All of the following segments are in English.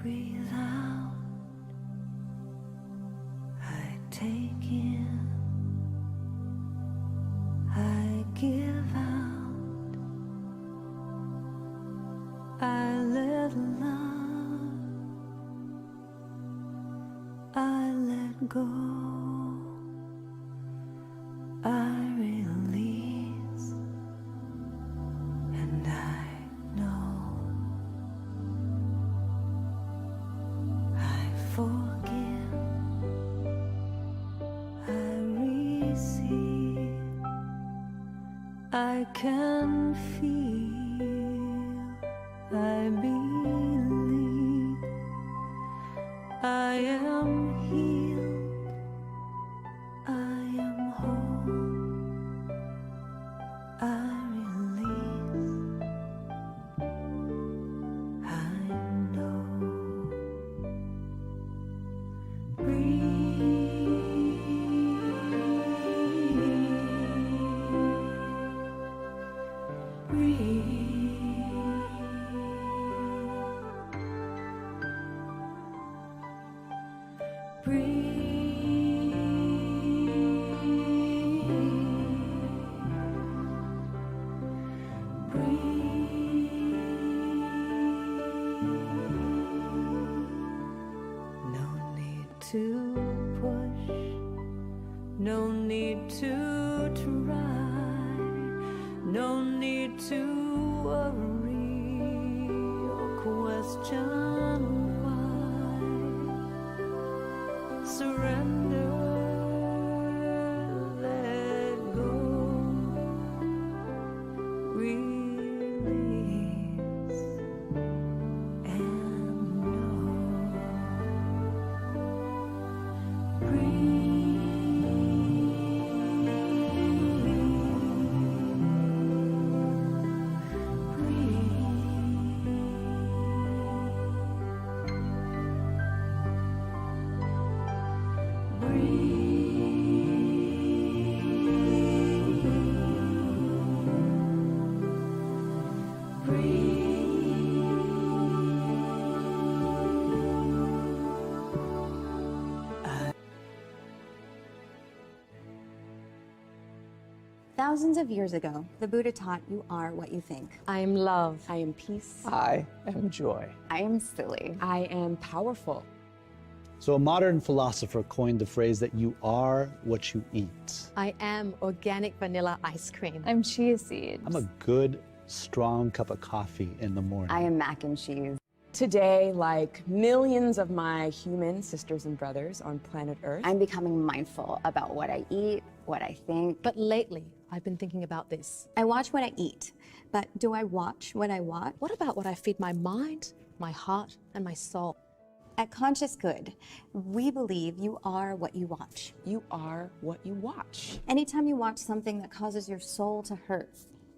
breathe out, I take in, I give out, I let love, I let go, I release, and I know, I forgive, I receive, I can feel, I believe, I am healed, I am whole, I release, I know. No need to push, no need to try, no need to worry or question why. Surrender, let go, release, and know. Thousands of years ago, the Buddha taught you are what you think. I am love. I am peace. I am joy. I am silly. I am powerful. So a modern philosopher coined the phrase that you are what you eat. I am organic vanilla ice cream. I'm chia seeds. I'm a good, strong cup of coffee in the morning. I am mac and cheese. Today, like millions of my human sisters and brothers on planet Earth, I'm becoming mindful about what I eat, what I think. but lately I've been thinking about this. I watch what I eat, but do I watch what I watch? What about what I feed my mind, my heart, and my soul? At Conscious Good, we believe you are what you watch. You are what you watch. Anytime you watch something that causes your soul to hurt,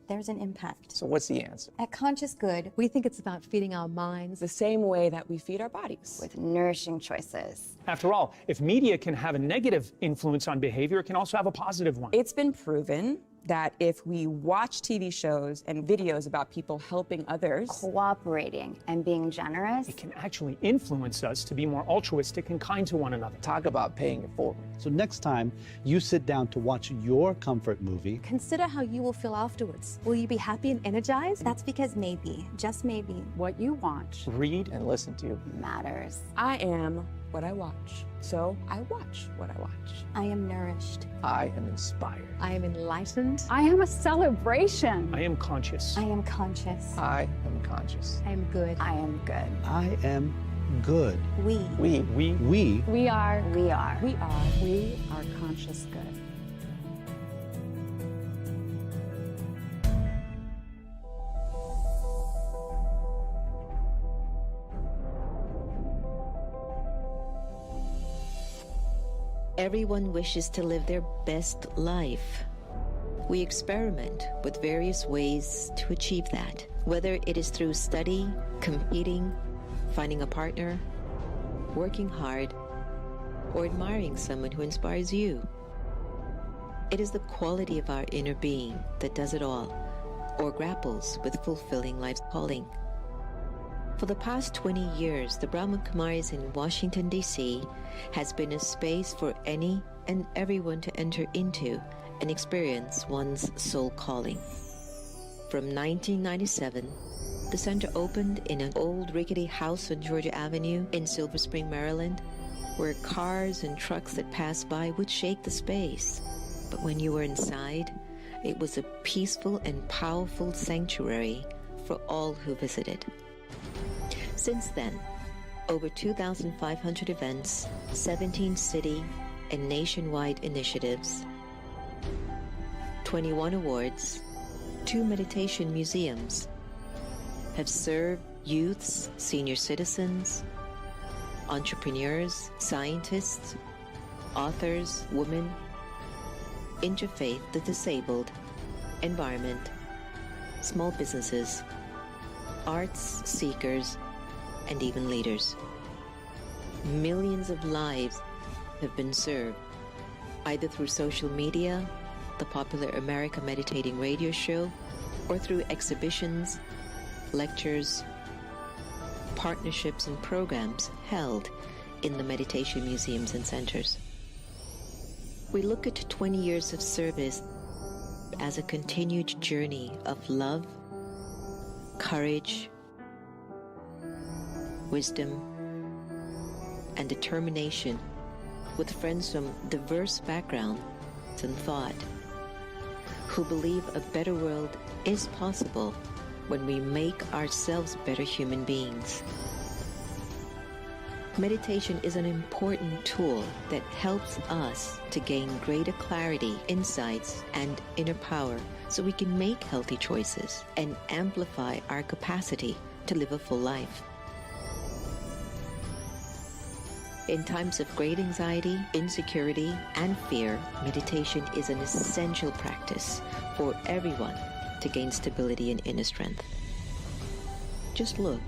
there's an impact. So what's the answer? At Conscious Good, We think it's about feeding our minds the same way that we feed our bodies. With nourishing choices. After all, if media can have a negative influence on behavior, it can also have a positive one. It's been proven that if we watch TV shows and videos about people helping others, Cooperating and being generous. It can actually influence us to be more altruistic and kind to one another. Talk about paying it forward. So next time you sit down to watch your comfort movie, consider how you will feel afterwards. Will you be happy and energized? that's because maybe, just maybe, What you want Read And listen to. matters. I am what I watch, so I watch what I watch. I am nourished. I am inspired. I am enlightened. I am a celebration. I am conscious. I am conscious. I am conscious. I am good. I am good. I am good. We. We. We We are. We are. We are. We are conscious good. Everyone wishes to live their best life. We experiment with various ways to achieve that, whether it is through study, competing, finding a partner, working hard, or admiring someone who inspires you. It is the quality of our inner being that does it all, or grapples with fulfilling life's calling. For the past 20 years, the Brahmakumaris in Washington, D.C. has been a space for any and everyone to enter into and experience one's soul calling. From 1997, the center opened in an old rickety house on Georgia Avenue in Silver Spring, Maryland, where cars and trucks that passed by would shake the space. But when you were inside, it was a peaceful and powerful sanctuary for all who visited. Since then, over 2,500 events, 17 city and nationwide initiatives, 21 awards, 2 meditation museums have served youths, senior citizens, entrepreneurs, scientists, authors, women, interfaith, the disabled, environment, small businesses, arts seekers, and even leaders. Millions of lives have been served, either through social media, the popular America Meditating radio show, or through exhibitions, lectures, partnerships, and programs held in the meditation museums and centers. We look at 20 years of service as a continued journey of love, courage, wisdom, and determination with friends from diverse backgrounds and thought who believe a better world is possible when we make ourselves better human beings. Meditation is an important tool that helps us to gain greater clarity, insights, and inner power so we can make healthy choices and amplify our capacity to live a full life. In times of great anxiety, insecurity, and fear, meditation is an essential practice for everyone to gain stability and inner strength. Just look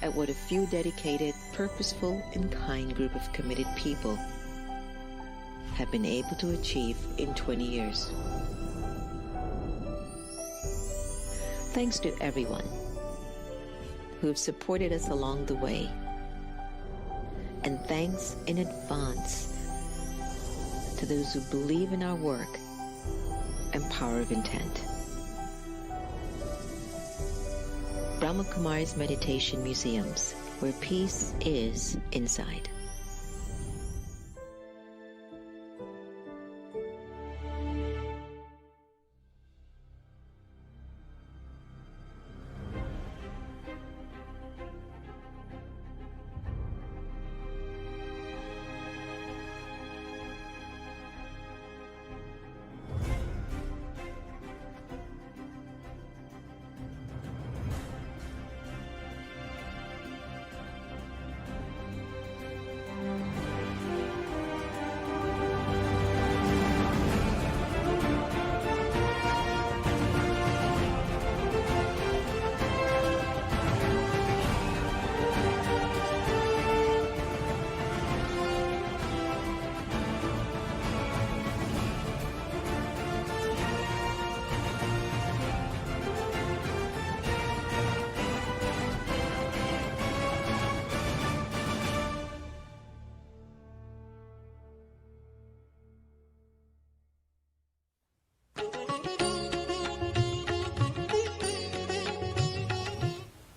at what a few dedicated, purposeful, and kind group of committed people have been able to achieve in 20 years. Thanks to everyone who have supported us along the way. And thanks in advance to those who believe in our work and power of intent. Brahmakumaris Meditation Museums, where peace is inside.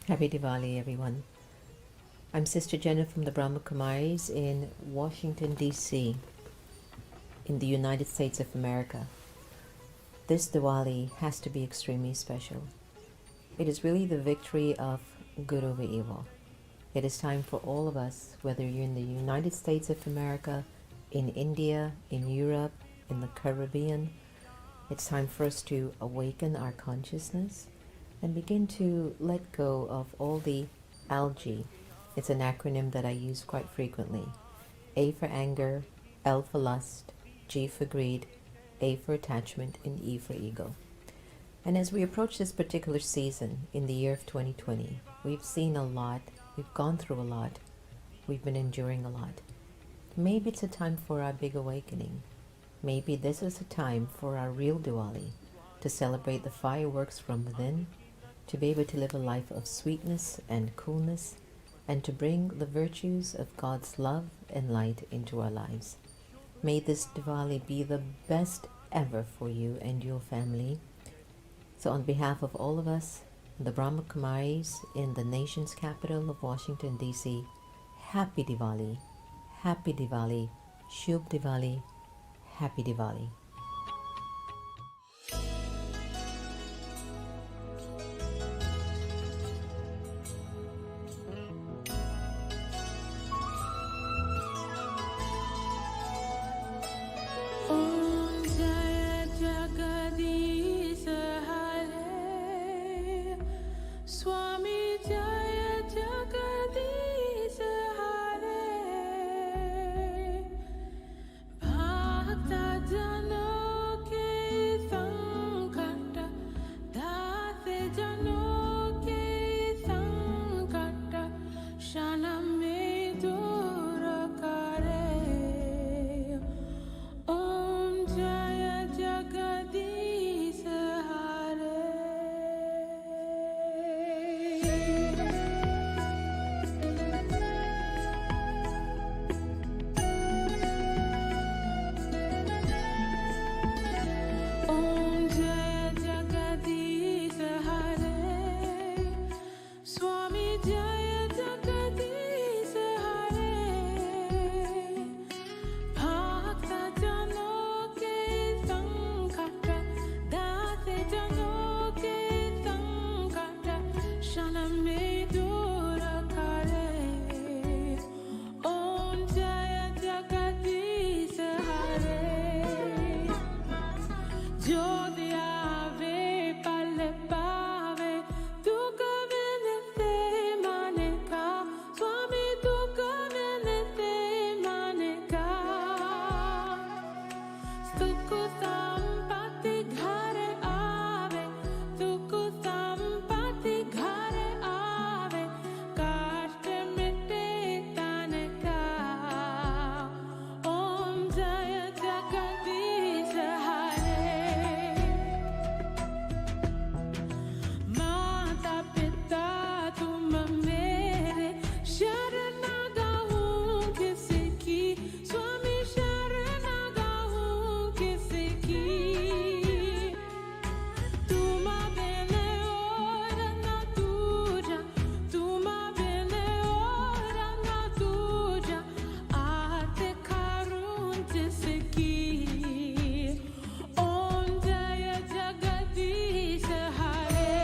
Happy Diwali, everyone. I'm Sister Jenna from the Brahmakumaris in Washington, D.C., in the United States of America. This Diwali has to be extremely special. It is really the victory of good over evil. It is time for all of us, whether you're in the United States of America, in India, in Europe, in the Caribbean, it's time for us to awaken our consciousness and begin to let go of all the algae. It's an acronym that I use quite frequently. A for anger, L for lust, G for greed, A for attachment, and E for ego. And as we approach this particular season in the year of 2020, we've seen a lot, we've gone through a lot, we've been enduring a lot. Maybe it's a time for our big awakening. Maybe this is a time for our real Diwali, to celebrate the fireworks from within, to be able to live a life of sweetness and coolness, and to bring the virtues of God's love and light into our lives. May this Diwali be the best ever for you and your family. So on behalf of all of us, the Brahmakumaris in the nation's capital of Washington, D.C., Happy Diwali, Happy Diwali, Shubh Diwali, Happy Diwali. Om Jaya Jagadish Hare, Swami Jaya Jagadish Hare, Bhakta Jano ke Sankata, Dase Jano ke Sankata, Shaname Dura Kare. Om Jaya Jagadish Hare. Om Jaya Jagadish Hare, Swami Jaya Jagadish Hare, Bhakta Jano ke Sankata, Dase Jano ke Sankata, Shaname Dura Kare. Om Jaya Jagadish Hare. Jo diave pal pave, tu kavene te maneka, Swami tu kavene te maneka. Sukh sampatti ghare aave, sukh sampatti ghare aave, kasht mitte taneka. Om Jaya Jagadish Hare. Mata Pita tum mere, Sharanagaon kisi ki, Swami Sharanagaon kisi ki. Tuma bene ora na tuja, Tuma bene ora na tuja, Aate karun kisi ki. Om Jaya Jagadish Hare.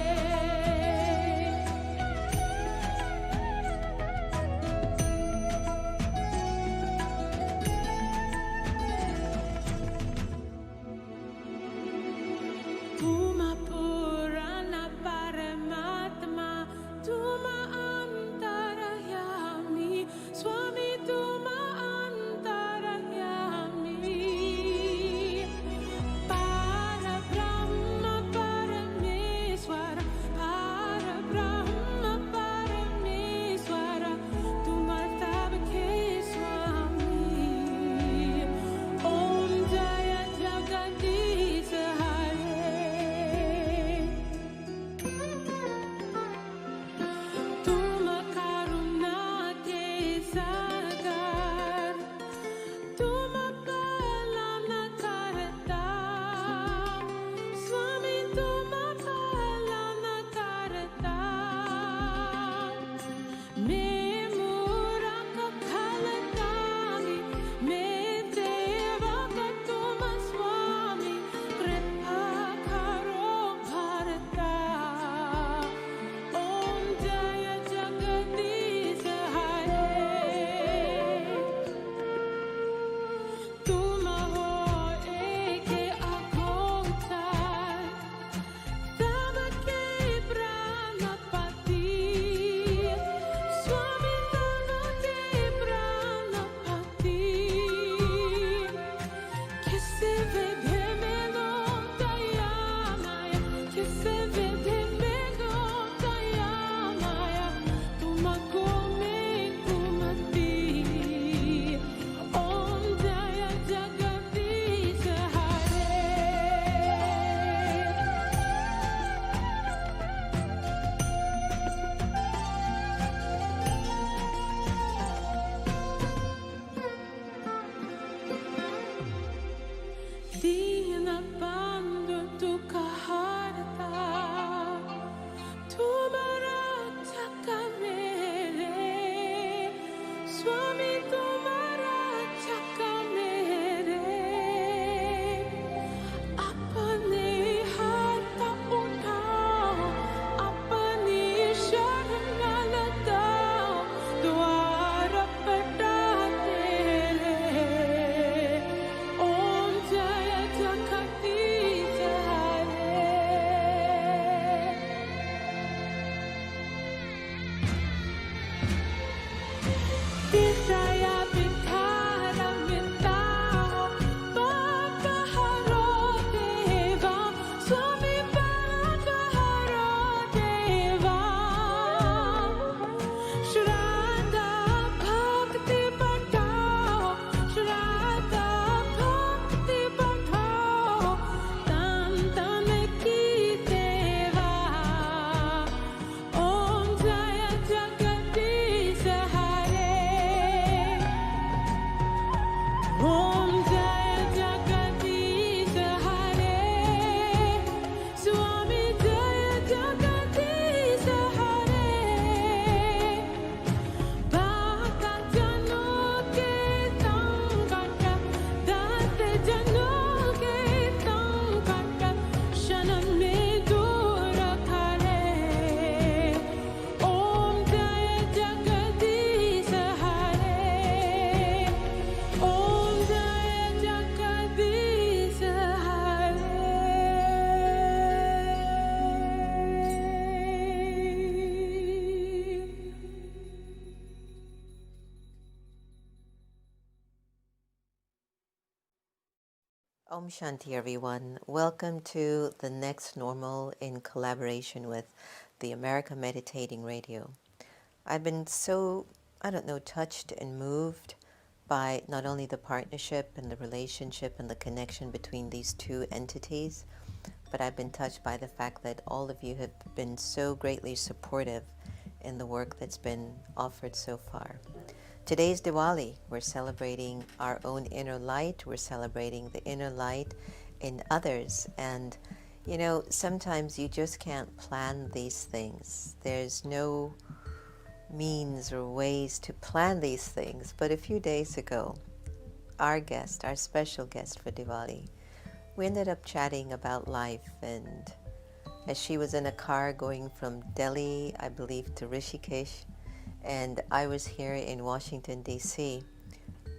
Om Shanti, everyone. Welcome to The Next Normal in collaboration with the America Meditating Radio. I've been so, touched and moved by not only the partnership and the relationship and the connection between these two entities, but I've been touched by the fact that all of you have been so greatly supportive in the work that's been offered so far. Today's Diwali. We're celebrating our own inner light. We're celebrating the inner light in others. And, sometimes you just can't plan these things. There's no means or ways to plan these things. But a few days ago, our special guest for Diwali, we ended up chatting about life. And as she was in a car going from Delhi, I believe, to Rishikesh, and I was here in Washington, D.C.,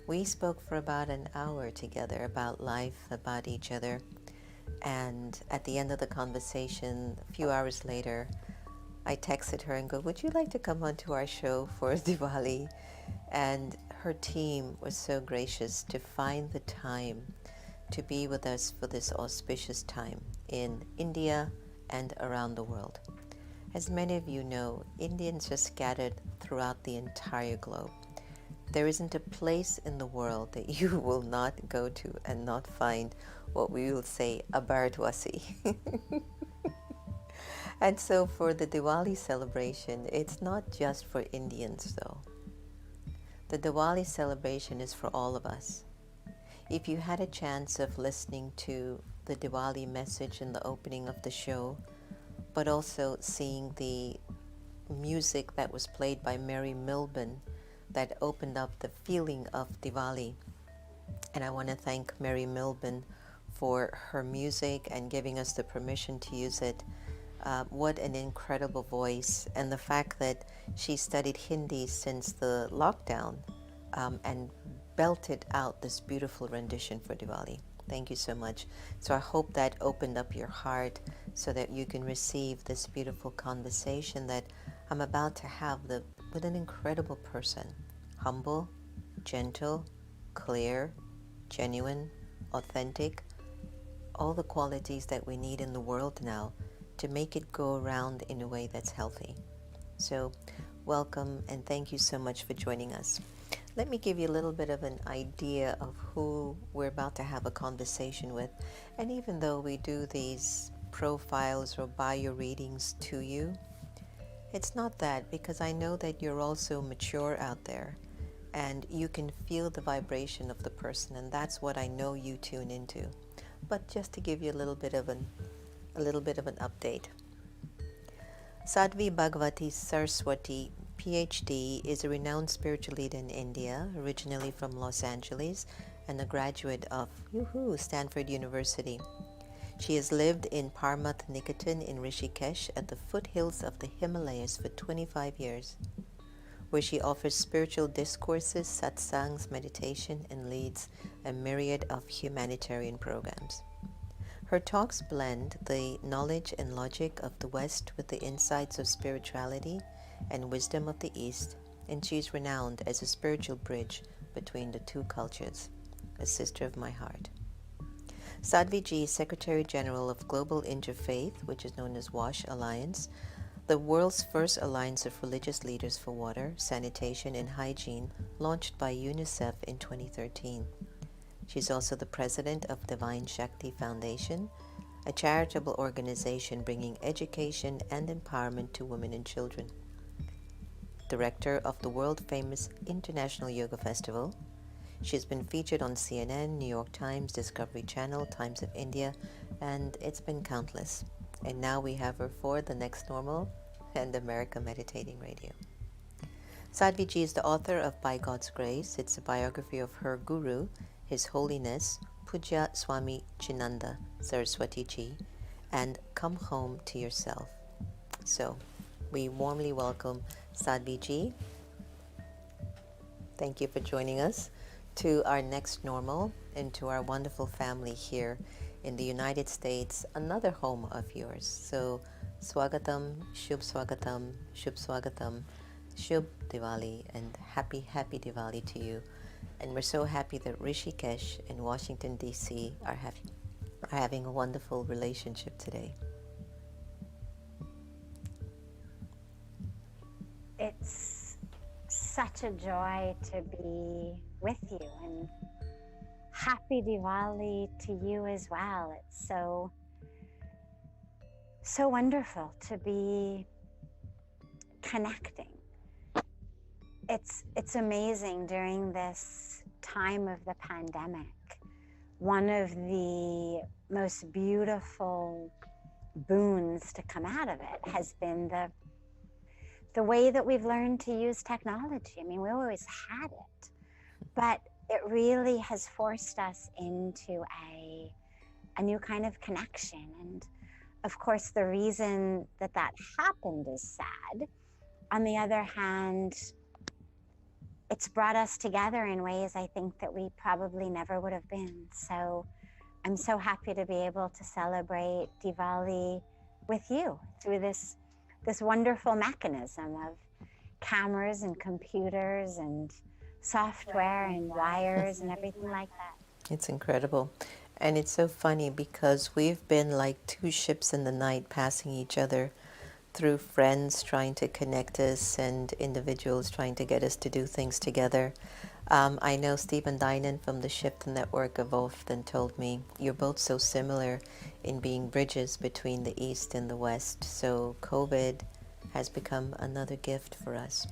we spoke for about an hour together about life, about each other. And at the end of the conversation, a few hours later, I texted her and go, would you like to come onto our show for Diwali? And her team was so gracious to find the time to be with us for this auspicious time in India and around the world. As many of you know, Indians are scattered throughout the entire globe. There isn't a place in the world that you will not go to and not find what we will say a Bharatwasi. And so for the Diwali celebration, it's not just for Indians though. The Diwali celebration is for all of us. If you had a chance of listening to the Diwali message in the opening of the show, but also seeing the music that was played by Mary Milburn that opened up the feeling of Diwali. And I want to thank Mary Milburn for her music and giving us the permission to use it. What an incredible voice. And the fact that she studied Hindi since the lockdown and belted out this beautiful rendition for Diwali. Thank you so much. So I hope that opened up your heart so that you can receive this beautiful conversation that I'm about to have with an incredible person. Humble, gentle, clear, genuine, authentic, all the qualities that we need in the world now to make it go around in a way that's healthy. So welcome and thank you so much for joining us. Let me give you a little bit of an idea of who we're about to have a conversation with. And even though we do these profiles or bio readings to you, it's not that, because I know that you're also mature out there and you can feel the vibration of the person, and that's what I know you tune into. But just to give you a little bit of an update. Sadhvi Bhagawati Saraswati, PhD, is a renowned spiritual leader in India, originally from Los Angeles, and a graduate of Stanford University. She has lived in Parmarth Niketan in Rishikesh at the foothills of the Himalayas for 25 years, where she offers spiritual discourses, satsangs, meditation, and leads a myriad of humanitarian programs. Her talks blend the knowledge and logic of the West with the insights of spirituality and wisdom of the East, and she's renowned as a spiritual bridge between the two cultures, a sister of my heart. Sadhviji is Secretary General of Global Interfaith, which is known as WASH Alliance, the world's first alliance of religious leaders for water, sanitation, and hygiene, launched by UNICEF in 2013. She's also the president of Divine Shakti Foundation, a charitable organization bringing education and empowerment to women and children. Director of the world-famous International Yoga Festival. She's been featured on CNN, New York Times, Discovery Channel, Times of India, and it's been countless. And now we have her for The Next Normal and America Meditating Radio. Sadhviji is the author of By God's Grace. It's a biography of her guru, His Holiness, Pujya Swami Chidanand Saraswatiji, and Come Home to Yourself. So, we warmly welcome Sadhviji. Thank you for joining us to our Next Normal and to our wonderful family here in the United States, another home of yours. So, Swagatam, Shubh Swagatam, Shubh Swagatam, Shubh Diwali, and happy Diwali to you. And we're so happy that Rishikesh in Washington, D.C. are having a wonderful relationship today. It's such a joy to be with you, and happy Diwali to you as well. It's so wonderful to be connecting. It's amazing during this time of the pandemic. One of the most beautiful boons to come out of it has been the way that we've learned to use technology. I mean, we always had it, but it really has forced us into a new kind of connection. And of course, the reason that happened is sad. On the other hand, it's brought us together in ways I think that we probably never would have been. So I'm so happy to be able to celebrate Diwali with you through this wonderful mechanism of cameras and computers and software and wires and everything like that. It's incredible. And it's so funny because we've been like two ships in the night passing each other through friends trying to connect us and individuals trying to get us to do things together. I know Steve and Dinan from the Shift Network have often told me, you're both so similar in being bridges between the East and the West. So COVID has become another gift for us.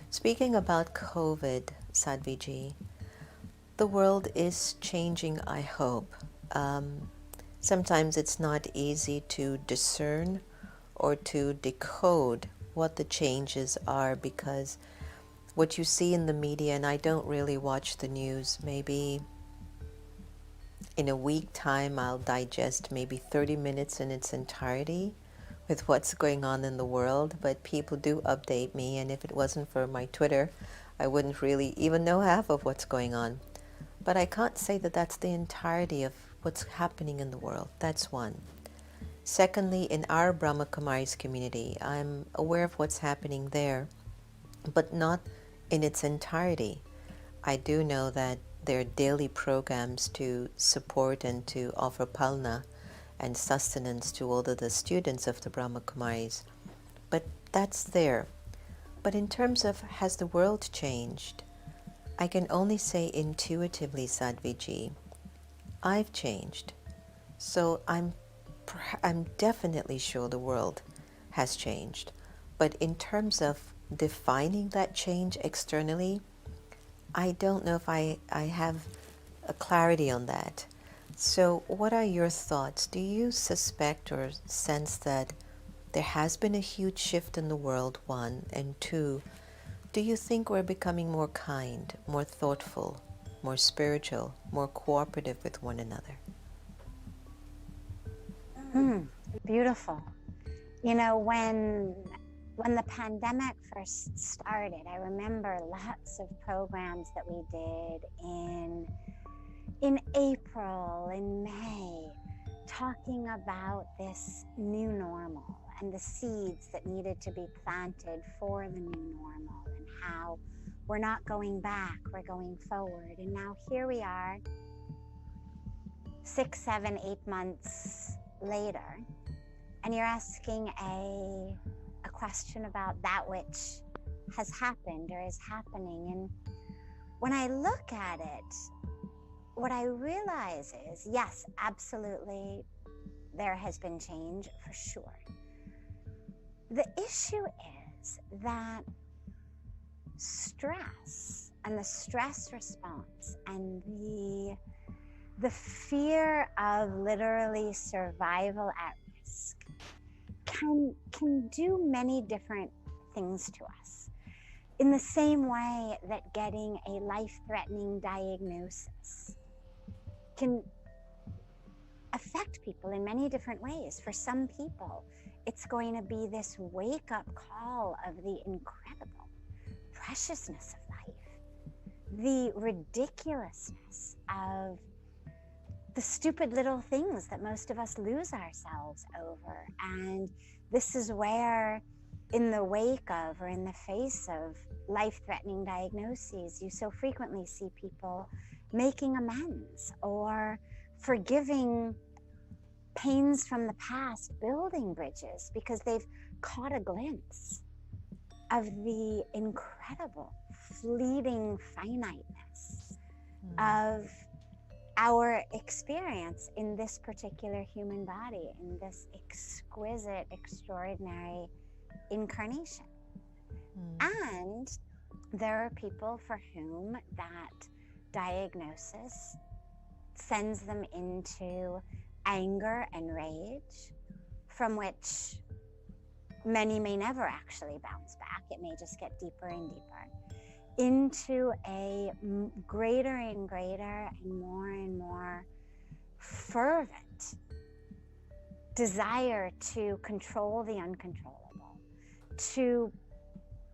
Speaking about COVID, Sadhviji, the world is changing, I hope. Sometimes it's not easy to discern or to decode what the changes are, because what you see in the media, and I don't really watch the news, maybe in a week time I'll digest maybe 30 minutes in its entirety with what's going on in the world, but people do update me, and if it wasn't for my Twitter, I wouldn't really even know half of what's going on. But I can't say that that's the entirety of what's happening in the world. That's one. Secondly, in our Brahmakumaris community, I'm aware of what's happening there, but not in its entirety. I do know that there are daily programs to support and to offer palna and sustenance to all of the students of the Brahmakumaris. But that's there. But in terms of has the world changed, I can only say intuitively, Sadhviji, I've changed. So I'm definitely sure the world has changed. But in terms of defining that change externally, I don't know if I have a clarity on that. So what are your thoughts? Do you suspect or sense that there has been a huge shift in the world, one? And two, do you think we're becoming more kind, more thoughtful, more spiritual, more cooperative with one another? Beautiful. You know, when the pandemic first started, I remember lots of programs that we did in April, in May, talking about this new normal and the seeds that needed to be planted for the new normal, and how we're not going back, we're going forward. And now here we are, 6, 7, 8 months later, and you're asking a question about that which has happened or is happening. And when I look at it, what I realize is, yes, absolutely, there has been change for sure. The issue is that stress and the stress response and the fear of literally survival at risk can do many different things to us. In the same way that getting a life-threatening diagnosis can affect people in many different ways. For some people, it's going to be this wake-up call of the incredible preciousness of life, the ridiculousness of the stupid little things that most of us lose ourselves over. And this is where, in the wake of or in the face of life-threatening diagnoses, you so frequently see people making amends or forgiving pains from the past, building bridges, because they've caught a glimpse of the incredible, fleeting finiteness of our experience in this particular human body, in this exquisite, extraordinary incarnation. And there are people for whom that diagnosis sends them into anger and rage, from which many may never actually bounce back. It may just get deeper and deeper, into a greater and greater and more fervent desire to control the uncontrollable, to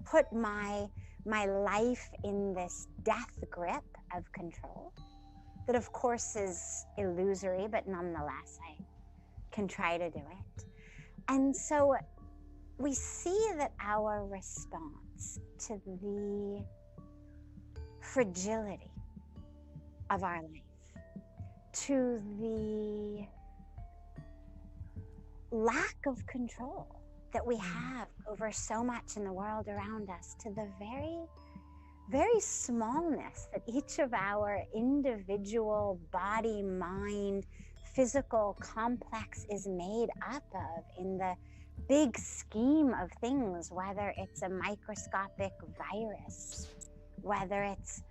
put my life in this death grip of control that of course is illusory, but nonetheless I can try to do it. And so we see that our response to the fragility of our life, to the lack of control that we have over so much in the world around us, to the very smallness that each of our individual body, mind, physical complex is made up of in the big scheme of things, whether it's a microscopic virus, whether it's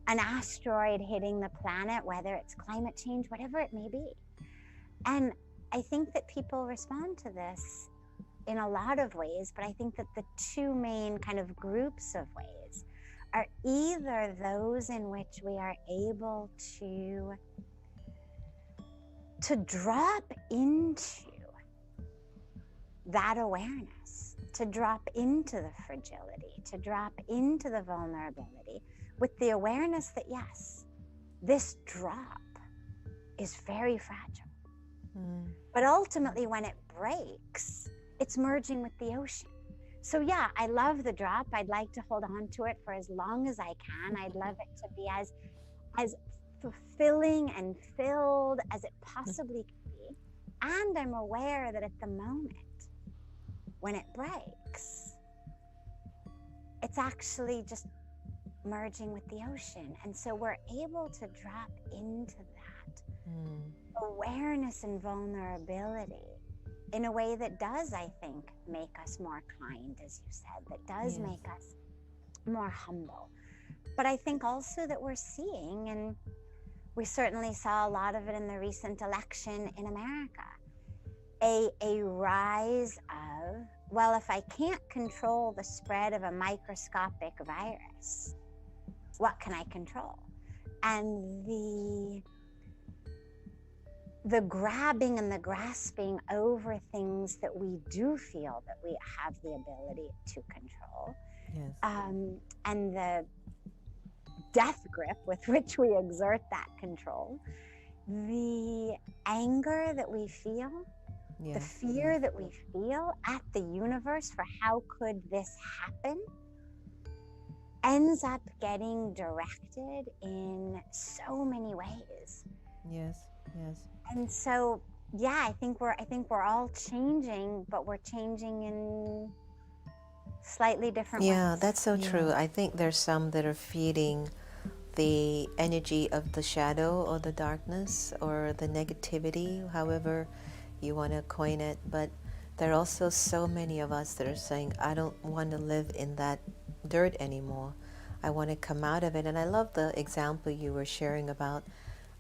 an asteroid hitting the planet, whether it's climate change, whatever it may be. And I think that people respond to this in a lot of ways, but I think that the two main kind of groups of ways are either those in which we are able to drop into that awareness, to drop into the fragility, to drop into the vulnerability with the awareness that yes, this drop is very fragile. But ultimately when it breaks, it's merging with the ocean. So yeah, I love the drop. I'd like to hold on to it for as long as I can. I'd love it to be as fulfilling and filled as it possibly can be. And I'm aware that at the moment when it breaks, it's actually just merging with the ocean. And so we're able to drop into that awareness and vulnerability in a way that does, I think, make us more kind, as you said, that does make us more humble. But I think also that we're seeing, and we certainly saw a lot of it in the recent election in America, a rise of, well, if I can't control the spread of a microscopic virus, what can I control? And the grabbing and the grasping over things that we do feel that we have the ability to control, and the death grip with which we exert that control, the anger that we feel, the fear that we feel at the universe for how could this happen, ends up getting directed in so many ways. And so, yeah, I think we're all changing, but we're changing in slightly different ways. Yeah, that's so true. I think there's some that are feeding the energy of the shadow or the darkness or the negativity, however you want to coin it. But there are also so many of us that are saying, I don't want to live in that dirt anymore. I want to come out of it. And I love the example you were sharing about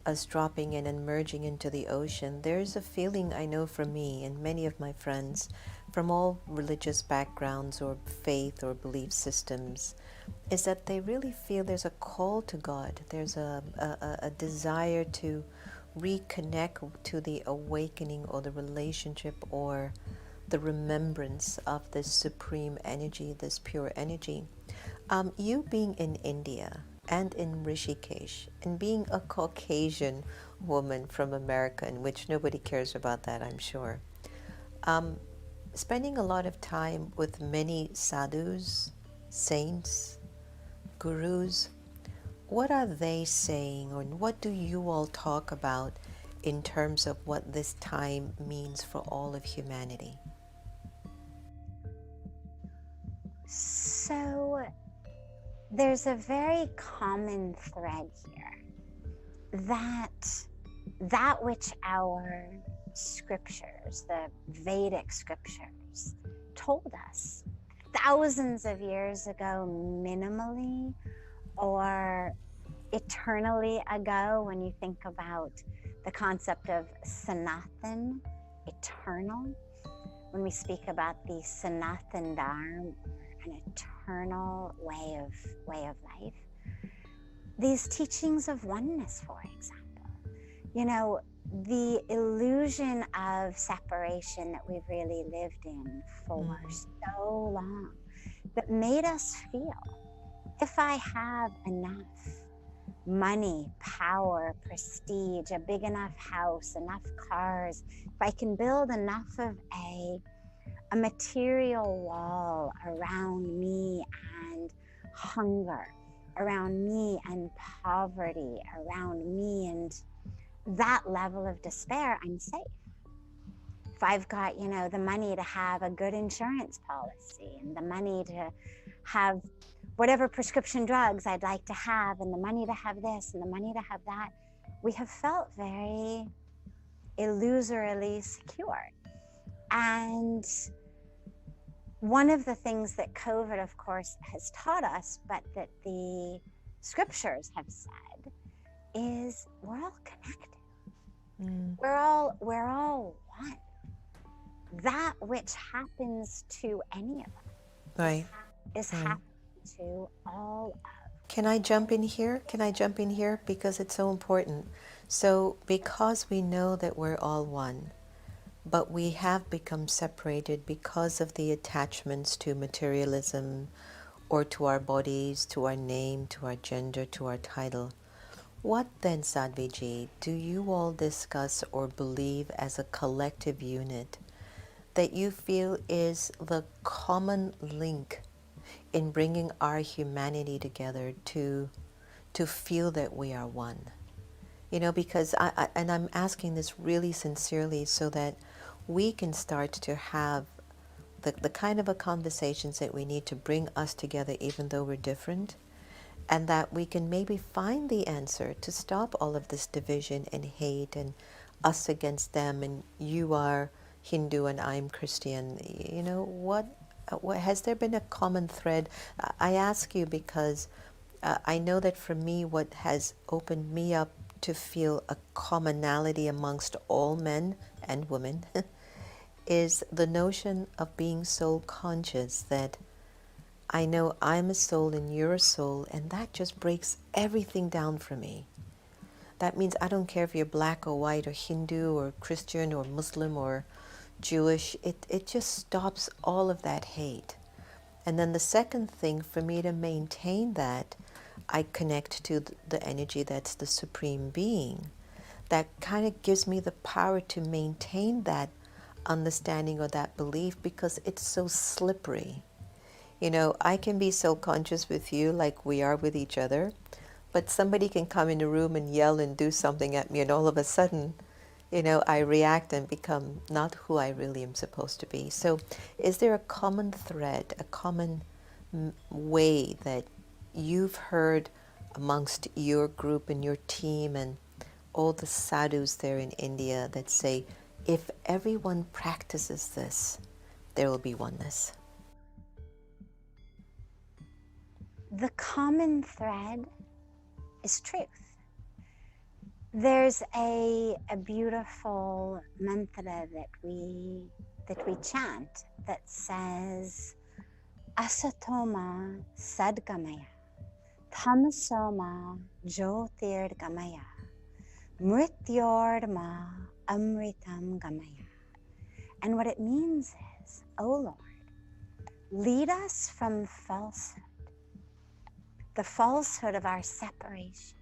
us dropping in and merging into the ocean. There's a feeling I know for me and many of my friends from all religious backgrounds or faith or belief systems, is that they really feel there's a call to God. There's a desire to reconnect to the awakening or the relationship or the remembrance of this supreme energy, this pure energy. You being in India and in Rishikesh, and being a Caucasian woman from America, in which nobody cares about that, I'm sure. Spending a lot of time with many sadhus, saints, gurus, what are they saying, or what do you all talk about in terms of what this time means for all of humanity? So there's a very common thread here, that which our scriptures, the Vedic scriptures, told us thousands of years ago, minimally, or eternally ago, when you think about the concept of Sanatan, eternal. When we speak about the Sanatan Dharma, an eternal way of life. These teachings of oneness, for example. You know, the illusion of separation that we've really lived in for so long, that made us feel, if I have enough money, power, prestige, a big enough house, enough cars, if I can build enough of a material wall around me and hunger, around me and poverty, around me and that level of despair, I'm safe. If I've got, you know, the money to have a good insurance policy, and the money to have whatever prescription drugs I'd like to have, and the money to have this, and the money to have that, we have felt very illusorily secure. And one of the things that COVID, of course, has taught us, but that the scriptures have said, is we're all connected. We're all one. That which happens to any of us is happening to all of. Can I jump in here? Because it's so important. So because we know that we're all one, but we have become separated because of the attachments to materialism, or to our bodies, to our name, to our gender, to our title. What then, Sadhviji, do you all discuss or believe as a collective unit that you feel is the common link in bringing our humanity together to feel that we are one? You know, because I'm asking this really sincerely so that we can start to have the kind of a conversations that we need to bring us together even though we're different, and that we can maybe find the answer to stop all of this division and hate and us against them, and you are Hindu and I'm Christian. You know, what has there been a common thread? I ask you because I know that for me, what has opened me up to feel a commonality amongst all men and women is the notion of being soul conscious, that I know I'm a soul and you're a soul, and that just breaks everything down for me. That means I don't care if you're black or white or Hindu or Christian or Muslim or Jewish. It just stops all of that hate. And then the second thing, for me to maintain that, I connect to the energy that's the Supreme Being. That kind of gives me the power to maintain that understanding or that belief, because it's so slippery. You know, I can be so conscious with you like we are with each other, but somebody can come in the room and yell and do something at me, and all of a sudden, you know, I react and become not who I really am supposed to be. So is there a common thread, a common way that you've heard amongst your group and your team and all the sadhus there in India that say, if everyone practices this, there will be oneness? The common thread is truth. There's a beautiful mantra that we chant that says, Asatoma sadgamaya, tamasoma jyotirgamaya, mrityorma amritam gamaya. And what it means is, O Lord, lead us from falsehood, the falsehood of our separation,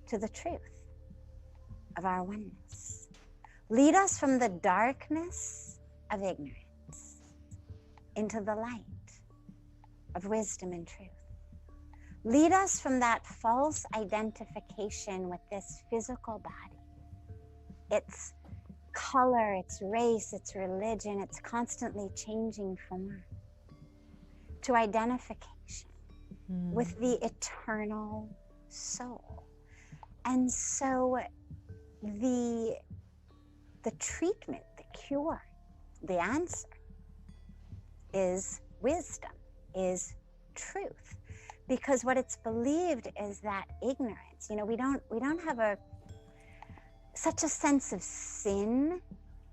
to the truth of our oneness. Lead us from the darkness of ignorance into the light of wisdom and truth. lead us from that false identification with this physical body. Its color, its race, its religion, its constantly changing form, to identification with the eternal soul. And so the treatment, the cure, the answer is wisdom, is truth. Because what it's believed is that ignorance, you know, we don't have such a sense of sin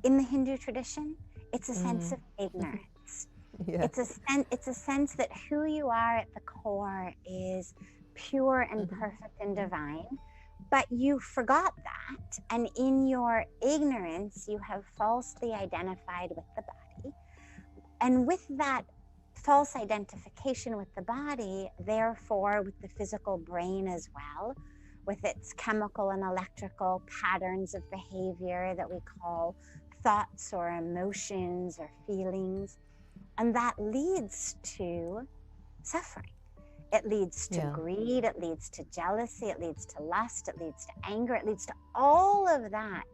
in the Hindu tradition. It's a sense of ignorance. Yeah. It's a sense that who you are at the core is pure and perfect and divine, but you forgot that, and in your ignorance you have falsely identified with the body, and with that false identification with the body, therefore with the physical brain as well, with its chemical and electrical patterns of behavior that we call thoughts or emotions or feelings, and that leads to suffering. It leads to greed, it leads to jealousy, it leads to lust, it leads to anger, it leads to all of that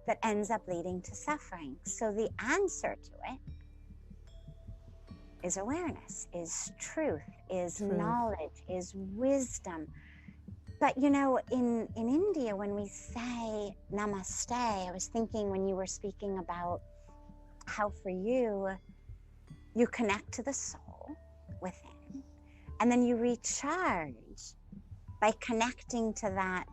that ends up leading to suffering. So the answer to it is awareness, is truth, is knowledge, is wisdom. But you know, in India, when we say namaste, I was thinking when you were speaking about how for you connect to the soul within, and then you recharge by connecting to that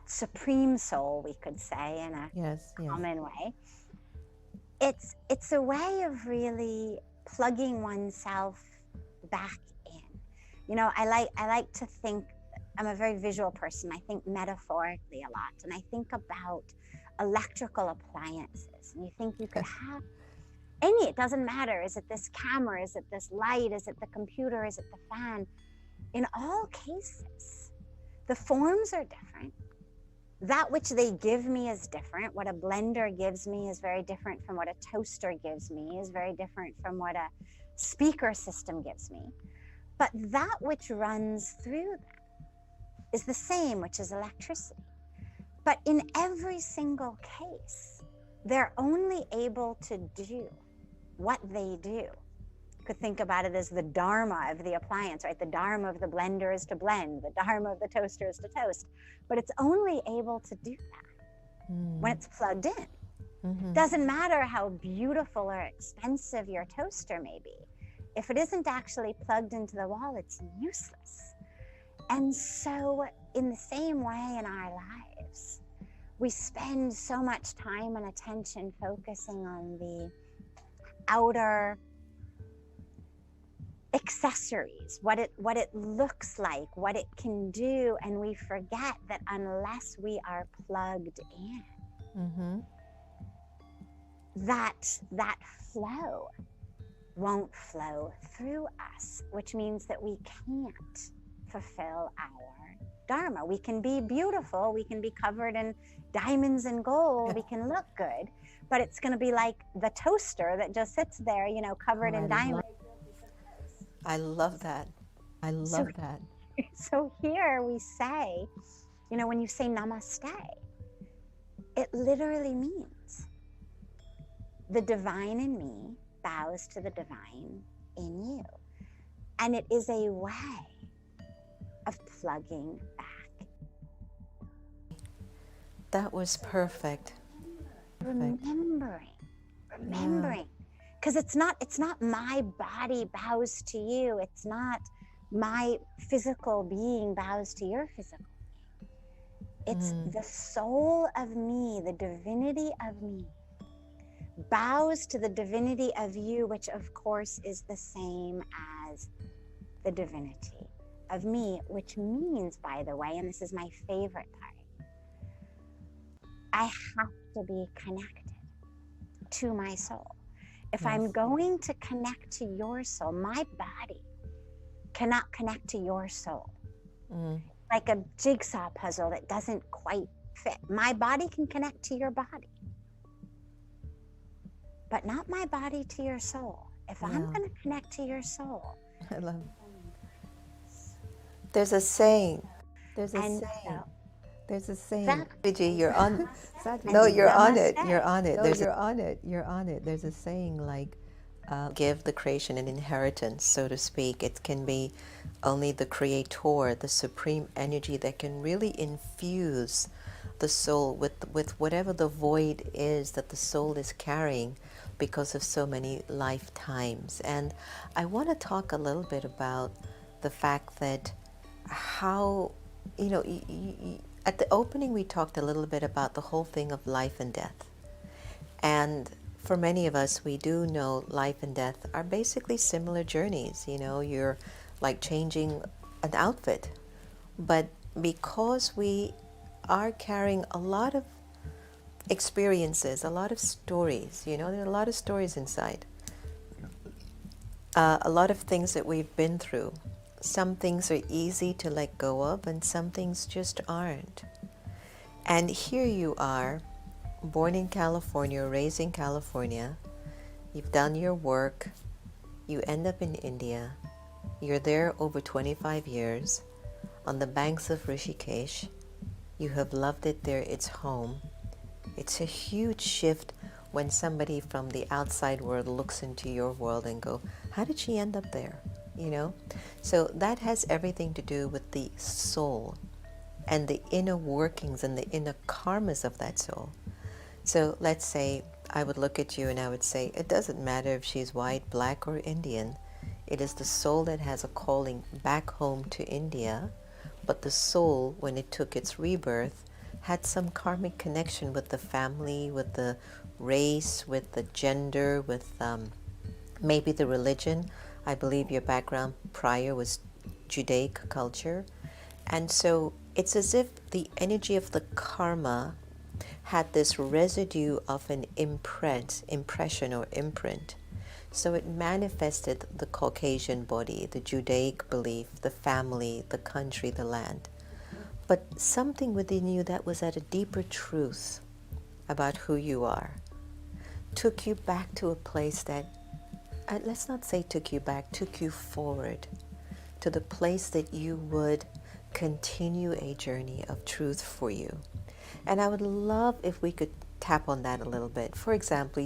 supreme soul, we could say in a common way. It's a way of really plugging oneself back in. You know, I like to think, I'm a very visual person. I think metaphorically a lot, and I think about electrical appliances. And you think you could have any, it doesn't matter. Is it this camera? Is it this light? Is it the computer? Is it the fan? In all cases, the forms are different. That which they give me is different. What a blender gives me is very different from what a toaster gives me, is very different from what a speaker system gives me. But that which runs through them is the same, which is electricity. But in every single case, they're only able to do what they do. You could think about it as the dharma of the appliance, right? The dharma of the blender is to blend, the dharma of the toaster is to toast. But it's only able to do that when it's plugged in. Doesn't matter how beautiful or expensive your toaster may be. If it isn't actually plugged into the wall, it's useless. And so in the same way in our lives, we spend so much time and attention focusing on the outer accessories, what it looks like, what it can do, and we forget that unless we are plugged in, that flow won't flow through us, which means that we can't fulfill our dharma. We can be beautiful, we can be covered in diamonds and gold, we can look good, but it's going to be like the toaster that just sits there, you know, covered in diamonds. I love that. I love that. So here we say, you know, when you say namaste, it literally means the divine in me bows to the divine in you. And it is a way of plugging back. That was perfect. Remembering. Because it's not my body bows to you. It's not my physical being bows to your physical being. It's the soul of me, the divinity of me, bows to the divinity of you, which of course is the same as the divinity of me, which means, by the way, and this is my favorite part, I have to be connected to my soul. If I'm going to connect to your soul, my body cannot connect to your soul. Like a jigsaw puzzle that doesn't quite fit. My body can connect to your body, but not my body to your soul. If I'm going to connect to your soul, I love There's a saying. There's a And saying. so, There's a saying. exactly. Sadhviji, you're on. And No, you're on it. namaste. You're on it. No, you're on it. You're on it. There's a saying like, give the creation an inheritance, so to speak. It can be only the creator, the supreme energy that can really infuse the soul with whatever the void is that the soul is carrying because of so many lifetimes. And I want to talk a little bit about the fact that how, at the opening we talked a little bit about the whole thing of life and death. And for many of us, we do know life and death are basically similar journeys. You're like changing an outfit. But because we are carrying a lot of experiences, a lot of stories, there are a lot of stories inside. A lot of things that we've been through. Some things are easy to let go of, and some things just aren't. And here you are, born in California, raised in California. You've done your work. You end up in India. You're there over 25 years on the banks of Rishikesh. You have loved it there. It's home. It's a huge shift when somebody from the outside world looks into your world and go, how did she end up there? So that has everything to do with the soul and the inner workings and the inner karmas of that soul. So let's say I would look at you and I would say, it doesn't matter if she's white, black, or Indian. It is the soul that has a calling back home to India, but the soul, when it took its rebirth, had some karmic connection with the family, with the race, with the gender, with maybe the religion. I believe your background prior was Judaic culture. And so it's as if the energy of the karma had this residue of an impression or imprint. So it manifested the Caucasian body, the Judaic belief, the family, the country, the land. But something within you that was at a deeper truth about who you are took you back to a place that, let's not say took you back, took you forward to the place that you would continue a journey of truth for you. And I would love if we could tap on that a little bit. For example,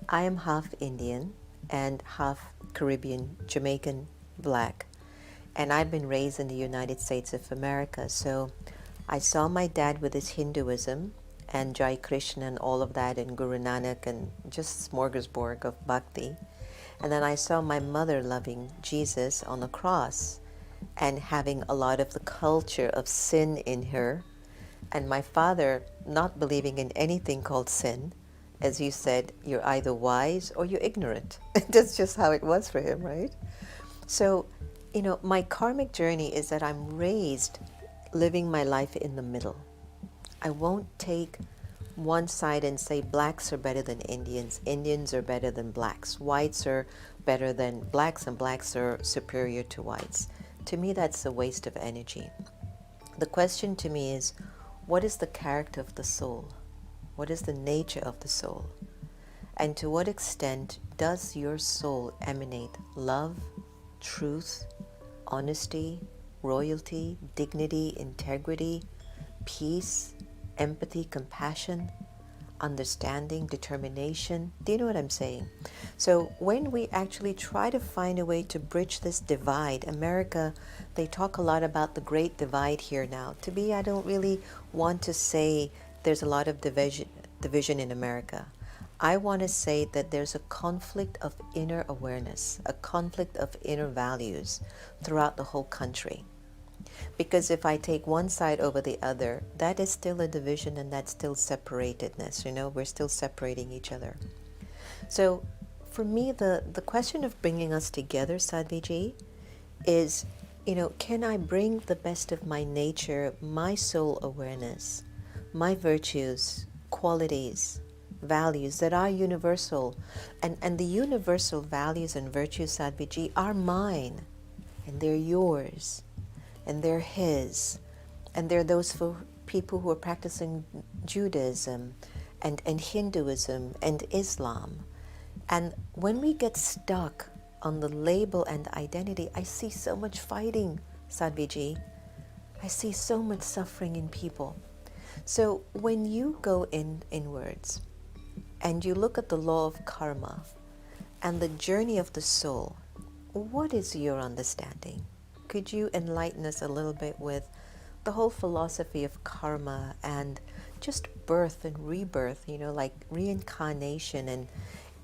I am half Indian and half Caribbean, Jamaican, black. And I've been raised in the United States of America. So I saw my dad with his Hinduism and Jai Krishna and all of that, and Guru Nanak, and just smorgasbord of bhakti. And then I saw my mother loving Jesus on the cross and having a lot of the culture of sin in her. And my father not believing in anything called sin. As you said, you're either wise or you're ignorant. That's just how it was for him, right? So, my karmic journey is that I'm raised living my life in the middle. I won't take one side and say blacks are better than Indians, Indians are better than blacks, whites are better than blacks, and blacks are superior to whites. To me, that's a waste of energy. The question to me is, what is the character of the soul? What is the nature of the soul? And to what extent does your soul emanate love, truth, honesty, royalty, dignity, integrity, peace, empathy, compassion, understanding, determination? Do you know what I'm saying? So when we actually try to find a way to bridge this divide, America, they talk a lot about the great divide here now. To me, I don't really want to say there's a lot of division in America. I want to say that there's a conflict of inner awareness, a conflict of inner values throughout the whole country. Because if I take one side over the other, that is still a division, and that's still separatedness. We're still separating each other. So for me, the question of bringing us together, Sadhviji, is, can I bring the best of my nature, my soul awareness, my virtues, qualities, values that are universal, and the universal values and virtues, Sadhviji, are mine, and they're yours, and they're his, and they're those for people who are practicing Judaism and Hinduism and Islam. And when we get stuck on the label and identity, I see so much fighting Sadhviji, I see so much suffering in people. So when you go inwards and you look at the law of karma and the journey of the soul, what is your understanding? Could you enlighten us a little bit with the whole philosophy of karma and just birth and rebirth, like reincarnation,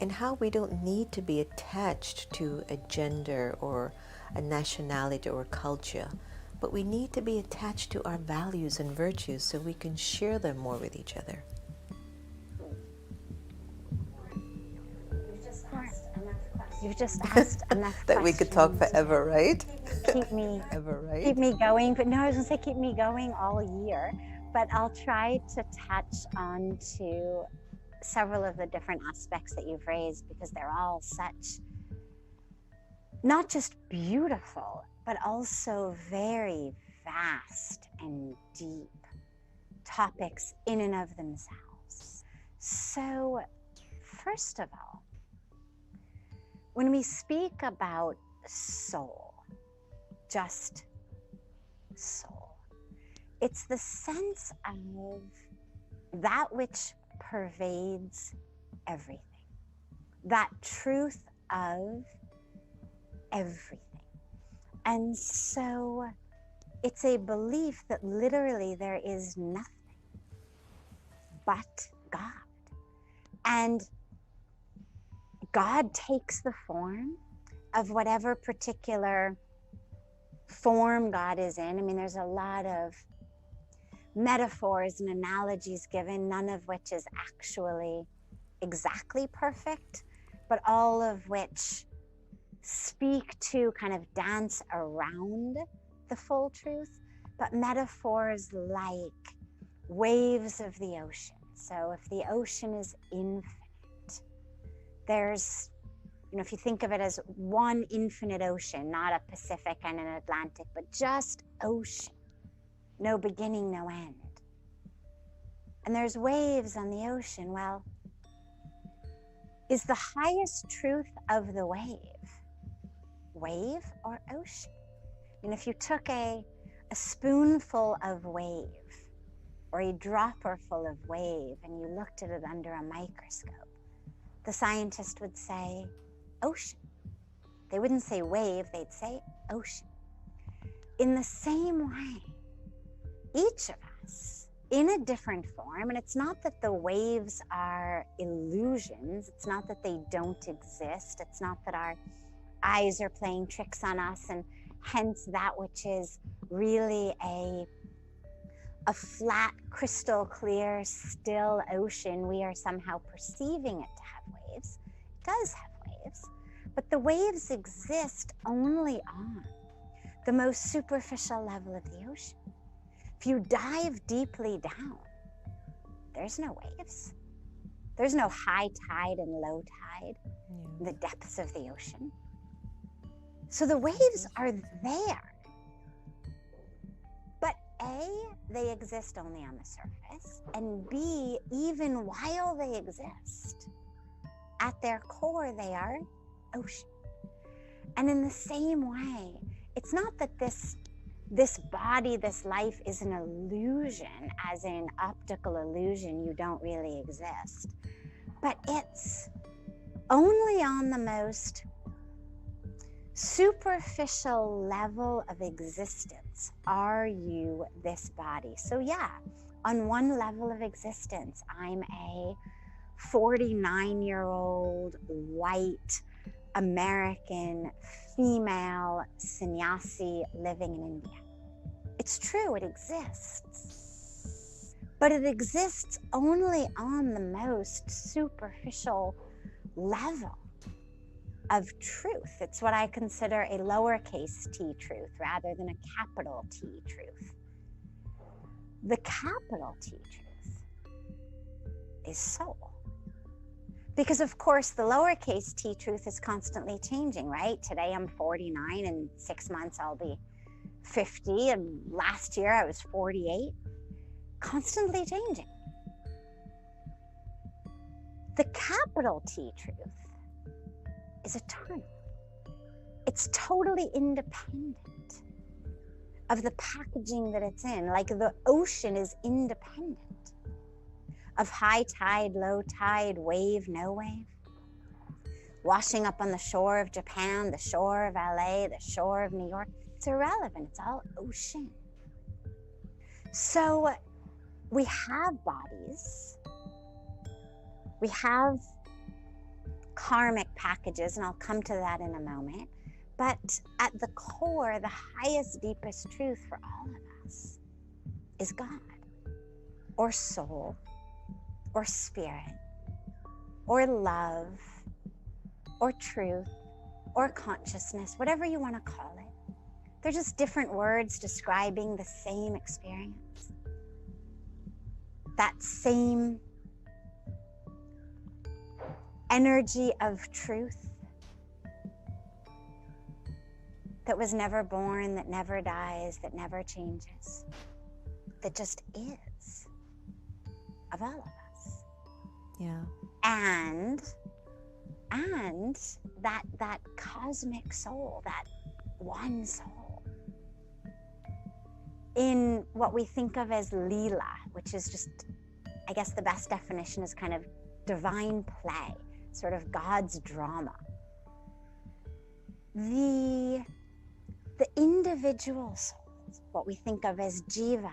and how we don't need to be attached to a gender or a nationality or culture, but we need to be attached to our values and virtues so we can share them more with each other. You've just asked enough That we could talk forever, right? Keep me Ever, right? keep me going. But no, I was gonna say keep me going all year. But I'll try to touch on to several of the different aspects that you've raised, because they're all such not just beautiful, but also very vast and deep topics in and of themselves. So, first of all, when we speak about soul, just soul, it's the sense of that which pervades everything, that truth of everything. And so it's a belief that literally there is nothing but God. And God takes the form of whatever particular form God is in. I mean, there's a lot of metaphors and analogies given, none of which is actually exactly perfect, but all of which speak to, kind of dance around the full truth, but metaphors like waves of the ocean. So if the ocean is infinite, there's, if you think of it as one infinite ocean, not a Pacific and an Atlantic, but just ocean, no beginning, no end. And there's waves on the ocean. Well, is the highest truth of the wave or ocean? And if you took a spoonful of wave or a dropper full of wave and you looked at it under a microscope, the scientist would say ocean. They wouldn't say wave, they'd say ocean. In the same way, each of us, in a different form, and it's not that the waves are illusions, it's not that they don't exist, it's not that our eyes are playing tricks on us, and hence that which is really a flat, crystal clear, still ocean, we are somehow perceiving it to have waves. It does have waves, but the waves exist only on the most superficial level of the ocean. If you dive deeply down, there's no waves. There's no high tide and low tide in the depths of the ocean. So the waves are there. But A, they exist only on the surface, and B, even while they exist, at their core, they are ocean. And in the same way, it's not that this body, this life is an illusion, as in optical illusion, you don't really exist, but it's only on the most superficial level of existence are you this body. So yeah, on one level of existence, I'm a 49-year-old white American female sannyasi living in India. It's true, it exists, but it exists only on the most superficial level of truth. It's what I consider a lowercase t truth rather than a capital T truth. The capital T truth is soul. Because of course the lowercase t truth is constantly changing, right? Today I'm 49, in 6 months I'll be 50, and last year I was 48. Constantly changing. The capital T truth is eternal. It's totally independent of the packaging that it's in. Like the ocean is independent of high tide, low tide, wave, no wave. Washing up on the shore of Japan, the shore of LA, the shore of New York. It's irrelevant, it's all ocean. So we have bodies, we have karmic packages, and I'll come to that in a moment. But at the core, the highest, deepest truth for all of us is God, or soul, or spirit, or love, or truth, or consciousness, whatever you want to call it. They're just different words describing the same experience. That same energy of truth that was never born, that never dies, that never changes, that just is of all of us. Yeah. And that cosmic soul, that one soul, in what we think of as Leela, which is just, I guess the best definition is kind of divine play, sort of God's drama. The individual souls, what we think of as Jivatma,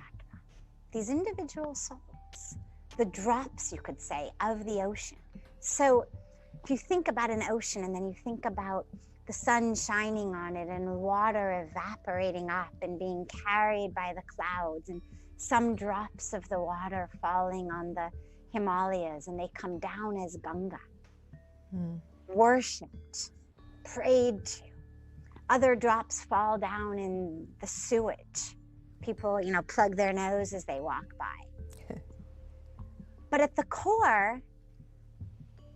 these individual souls, the drops, you could say, of the ocean. So if you think about an ocean and then you think about the sun shining on it and water evaporating up and being carried by the clouds, and some drops of the water falling on the Himalayas, and they come down as Ganga, worshipped, prayed to. Other drops fall down in the sewage. People, plug their nose as they walk by. But at the core,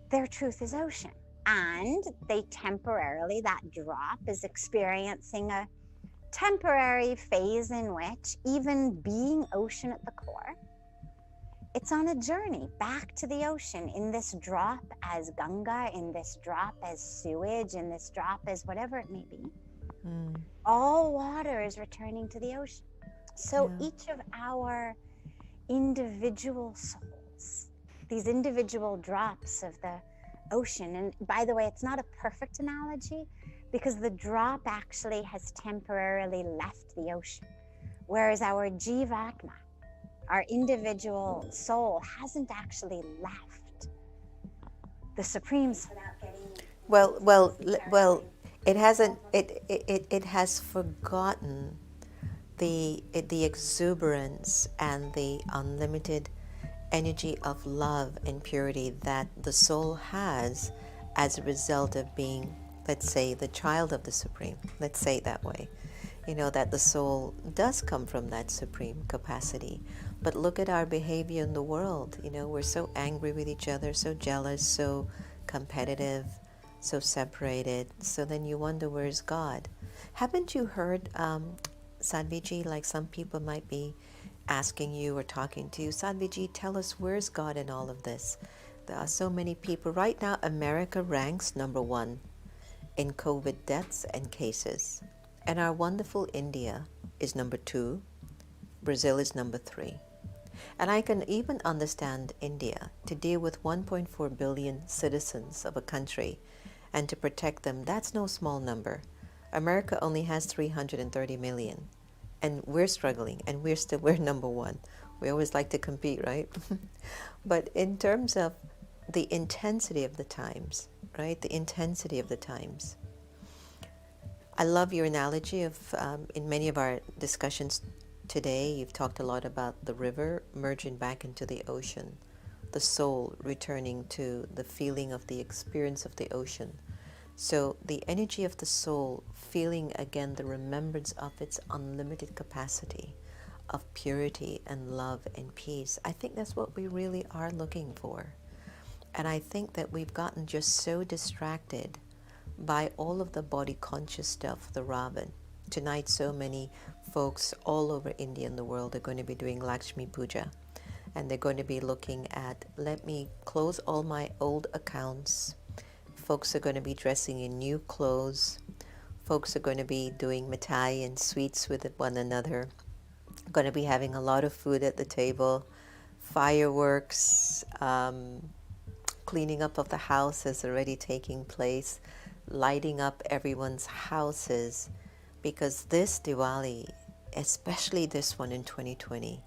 their truth is ocean. And they temporarily, that drop is experiencing a temporary phase in which, even being ocean at the core, it's on a journey back to the ocean, in this drop as Ganga, in this drop as sewage, in this drop as whatever it may be. All water is returning to the ocean. So each of our individual souls, these individual drops of the ocean, and by the way, it's not a perfect analogy because the drop actually has temporarily left the ocean, whereas our Jivatma, our individual soul, hasn't actually left the Supreme Soul. Well, it hasn't. It has forgotten the exuberance and the unlimited energy of love and purity that the soul has as a result of being, let's say, the child of the Supreme. Let's say it that way. That the soul does come from that supreme capacity. But look at our behavior in the world. We're so angry with each other, so jealous, so competitive, so separated. So then you wonder, where's God? Haven't you heard, Sadhviji, like some people might be asking you or talking to you, Sadhviji, tell us, where's God in all of this? There are so many people. Right now, America ranks number 1 in COVID deaths and cases. And our wonderful India is number 2. Brazil is number 3. And I can even understand India to deal with 1.4 billion citizens of a country and to protect them. That's no small number. America only has 330 million. And we're struggling, and we're number 1. We always like to compete, right? But in terms of the intensity of the times, right? The intensity of the times. I love your analogy of, in many of our discussions today, you've talked a lot about the river merging back into the ocean, the soul returning to the feeling of the experience of the ocean. So the energy of the soul feeling again the remembrance of its unlimited capacity of purity and love and peace. I think that's what we really are looking for. And I think that we've gotten just so distracted by all of the body conscious stuff, the Ravan. Tonight, so many folks all over India and the world are going to be doing Lakshmi Pujya. And they're going to be looking at, let me close all my old accounts. Folks are going to be dressing in new clothes. Folks are going to be doing mithai and sweets with one another. Going to be having a lot of food at the table. Fireworks, cleaning up of the house is already taking place. Lighting up everyone's houses. Because this Diwali, especially this one in 2020,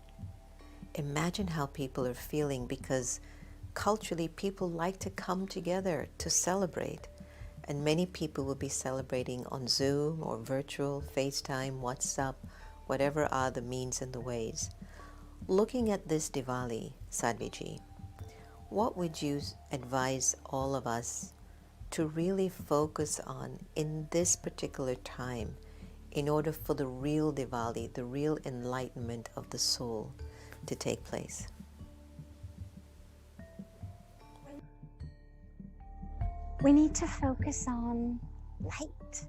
imagine how people are feeling, because culturally people like to come together to celebrate. And many people will be celebrating on Zoom or virtual, FaceTime, WhatsApp, whatever are the means and the ways. Looking at this Diwali, Sadhviji, what would you advise all of us to really focus on in this particular time in order for the real Diwali, the real enlightenment of the soul to take place? We need to focus on light.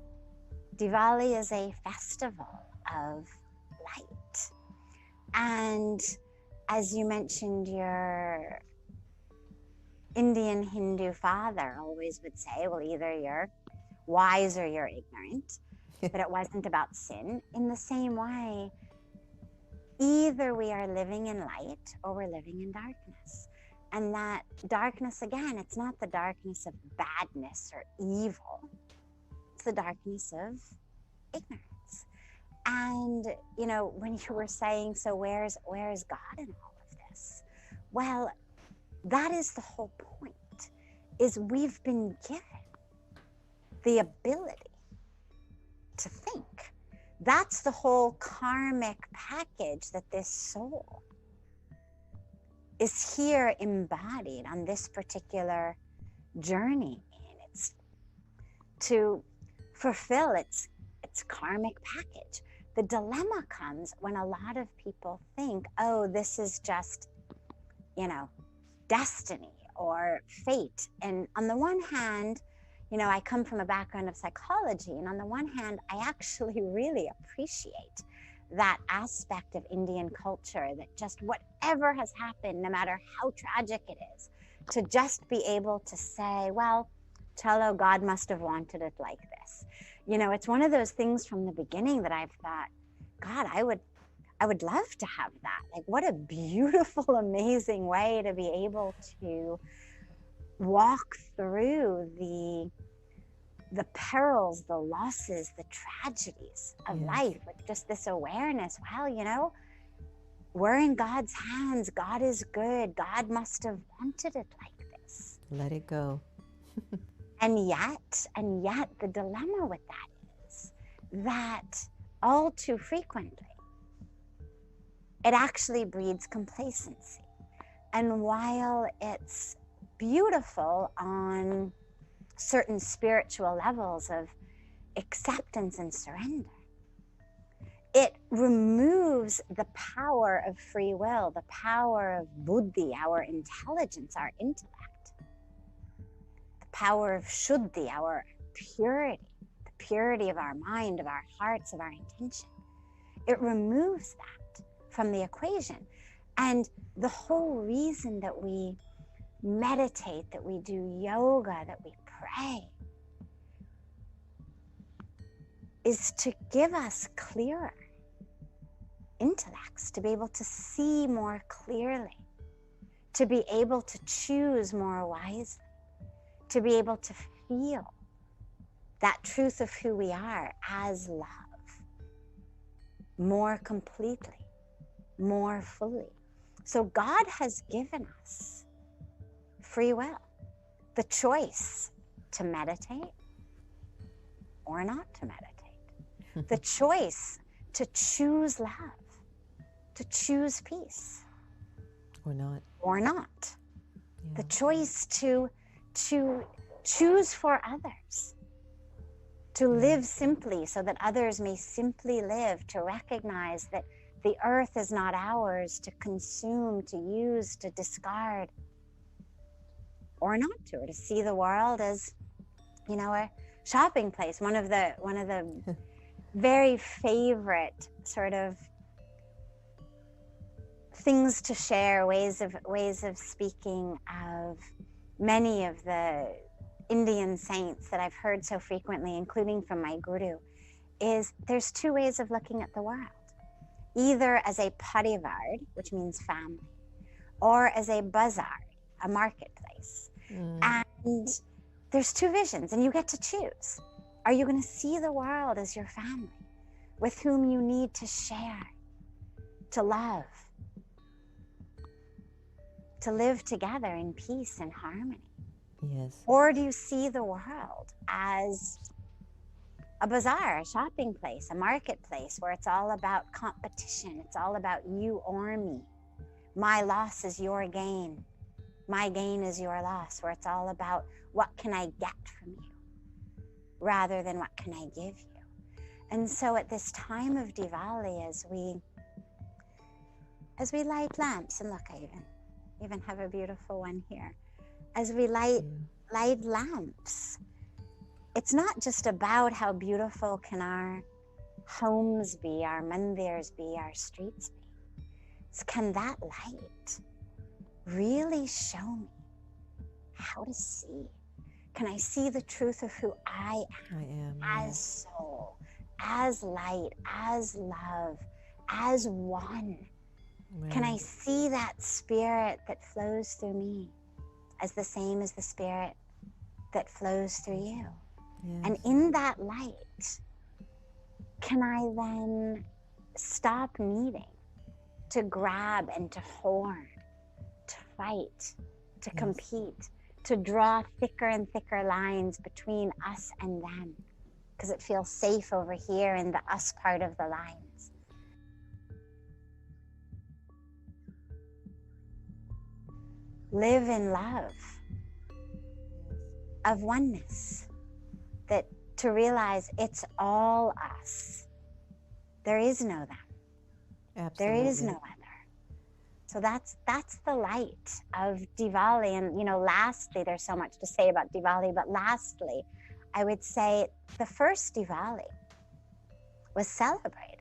Diwali is a festival of light. And as you mentioned, your Indian Hindu father always would say, well, either you're wise or you're ignorant, but it wasn't about sin. In the same way, either we are living in light or we're living in darkness. And that darkness, again, it's not the darkness of badness or evil. It's the darkness of ignorance. And, you know, when you were saying, so where's God in all of this? Well, that is the whole point, is we've been given the ability to think. That's the whole karmic package that this soul is here embodied on this particular journey in. It's to fulfill its karmic package. The dilemma comes when a lot of people think, oh, this is just, you know, destiny or fate. And on the one hand, you know, I come from a background of psychology, and on the one hand, I actually really appreciate that aspect of Indian culture, that just whatever has happened, no matter how tragic it is, to just be able to say, well, Chalo, God must have wanted it like this. You know, it's one of those things from the beginning that I've thought, God, I would love to have that. Like, what a beautiful, amazing way to be able to walk through the perils, the losses, the tragedies of life with just this awareness. Well, you know, we're in God's hands. God is good. God must have wanted it like this. Let it go. And yet the dilemma with that is that all too frequently, it actually breeds complacency. And while it's beautiful on certain spiritual levels of acceptance and surrender, it removes the power of free will, the power of buddhi, our intelligence, our intellect, the power of shuddhi, our purity, the purity of our mind, of our hearts, of our intention. It removes that from the equation. And the whole reason that we meditate, that we do yoga, that we pray, is to give us clearer intellects, to be able to see more clearly, to be able to choose more wisely, to be able to feel that truth of who we are as love more completely, more fully. So God has given us free will, the choice to meditate or not to meditate, the choice to choose love, to choose peace Or not. or not, Yeah. the choice to choose for others, to live simply so that others may simply live, to recognize that the earth is not ours to consume, to use, to discard, or not to, or to see the world as, you know, a shopping place. One of the very favorite sort of things to share, ways of speaking of many of the Indian saints that I've heard so frequently, including from my guru, is there's two ways of looking at the world. Either as a parivar, which means family, or as a bazaar, a marketplace. And there's two visions, and you get to choose. Are you going to see the world as your family, with whom you need to share, to love, to live together in peace and harmony? Yes. Or do you see the world as a bazaar, a shopping place, a marketplace, where it's all about competition, it's all about you or me? My loss is your gain. My gain is your loss, where it's all about what can I get from you rather than what can I give you. And so at this time of Diwali, as we light lamps, and look, I even have a beautiful one here. As we light lamps, it's not just about how beautiful can our homes be, our mandirs be, our streets be. It's, can that light really show me how to see? Can I see the truth of who I am as soul, as light, as love, as one? Right. Can I see that spirit that flows through me as the same as the spirit that flows through you? Yes. And in that light, can I then stop needing to grab and to hoard, to fight, to compete, to draw thicker and thicker lines between us and them, because it feels safe over here in the us part of the lines. Live in love of oneness, that to realize it's all us. There is no them. Absolutely. There is no other. So that's the light of Diwali. And, you know, lastly, there's so much to say about Diwali, but lastly, I would say the first Diwali was celebrated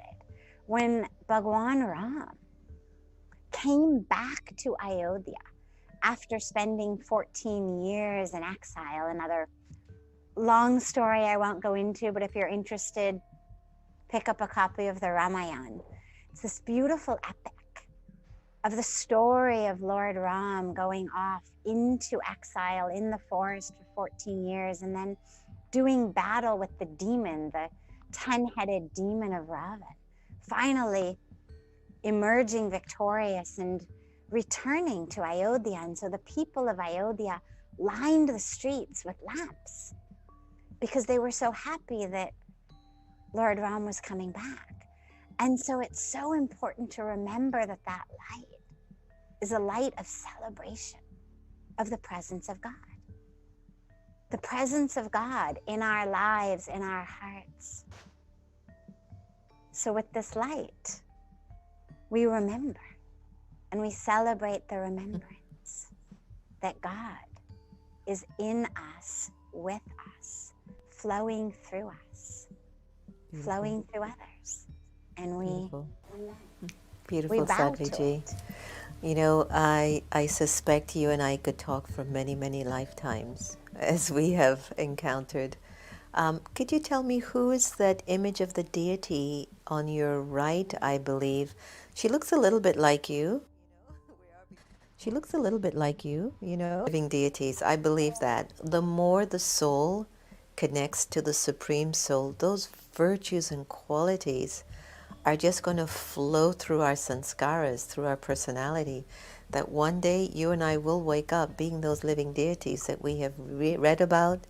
when Bhagwan Ram came back to Ayodhya after spending 14 years in exile. Another long story I won't go into, but if you're interested, pick up a copy of the Ramayana. It's this beautiful epic of the story of Lord Ram going off into exile in the forest for 14 years and then doing battle with the demon, the 10-headed demon of Ravan, finally emerging victorious and returning to Ayodhya. And so the people of Ayodhya lined the streets with lamps because they were so happy that Lord Ram was coming back. And so it's so important to remember that that light is a light of celebration of the presence of God. The presence of God in our lives, in our hearts. So with this light, we remember and we celebrate the remembrance that God is in us, with us, flowing through us, flowing through others. And we Beautiful, Sadhviji. You know, I suspect you and I could talk for many, many lifetimes, as we have encountered. Could you tell me who is that image of the deity on your right, I believe? She looks a little bit like you. She looks a little bit like you, you know. Living deities, I believe that. The more the soul connects to the Supreme Soul, those virtues and qualities are just going to flow through our sanskaras, through our personality, that one day you and I will wake up being those living deities that we have read about,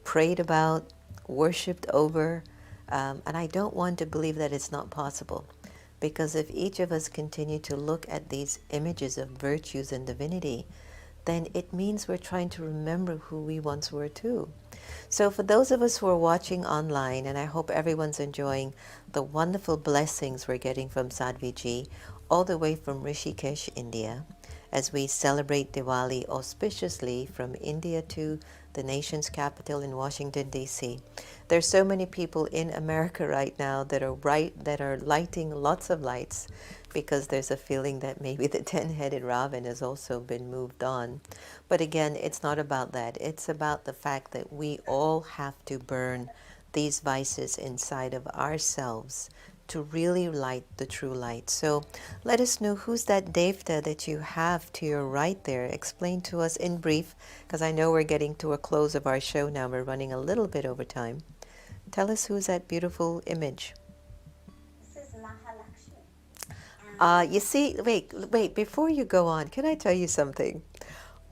prayed about, worshipped over. And I don't want to believe that it's not possible. Because if each of us continue to look at these images of virtues and divinity, then it means we're trying to remember who we once were too. So for those of us who are watching online, and I hope everyone's enjoying the wonderful blessings we're getting from Sadhviji, all the way from Rishikesh, India, as we celebrate Diwali auspiciously from India to the nation's capital in Washington, D.C. There's so many people in America right now that are lighting lots of lights because there's a feeling that maybe the 10-headed Ravan has also been moved on. But again, it's not about that. It's about the fact that we all have to burn these vices inside of ourselves to really light the true light. So let us know who's that Devta that you have to your right there. Explain to us in brief, because I know we're getting to a close of our show now. We're running a little bit over time. Tell us who's that beautiful image. This is Mahalakshmi. You see, wait, before you go on, can I tell you something?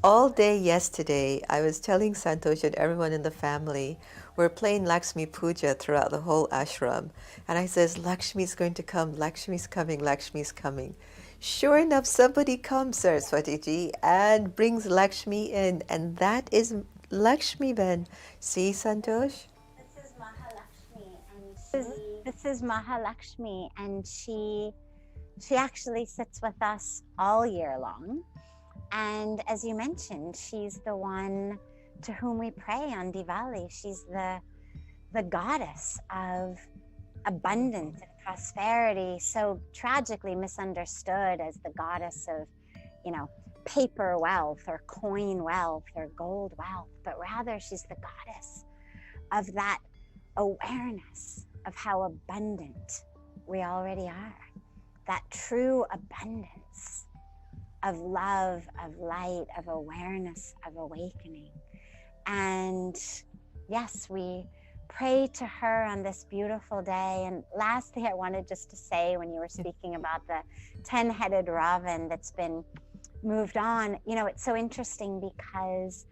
All day yesterday, I was telling Santosh and everyone in the family, we're playing Lakshmi Pujya throughout the whole ashram. And I says, Lakshmi's going to come, Lakshmi's coming, Lakshmi's coming. Sure enough, somebody comes, Saraswatiji, and brings Lakshmi in. And that is Lakshmi Ben. See, Santosh? This is Mahalakshmi, and this is Mahalakshmi, and she actually sits with us all year long. And as you mentioned, she's the one to whom we pray on Diwali. She's the goddess of abundance and prosperity, so tragically misunderstood as the goddess of, paper wealth or coin wealth or gold wealth, but rather she's the goddess of that awareness of how abundant we already are, that true abundance of love, of light, of awareness, of awakening. And yes, we pray to her on this beautiful day. And lastly, I wanted just to say, when you were speaking about the 10-headed Ravan that's been moved on, it's so interesting because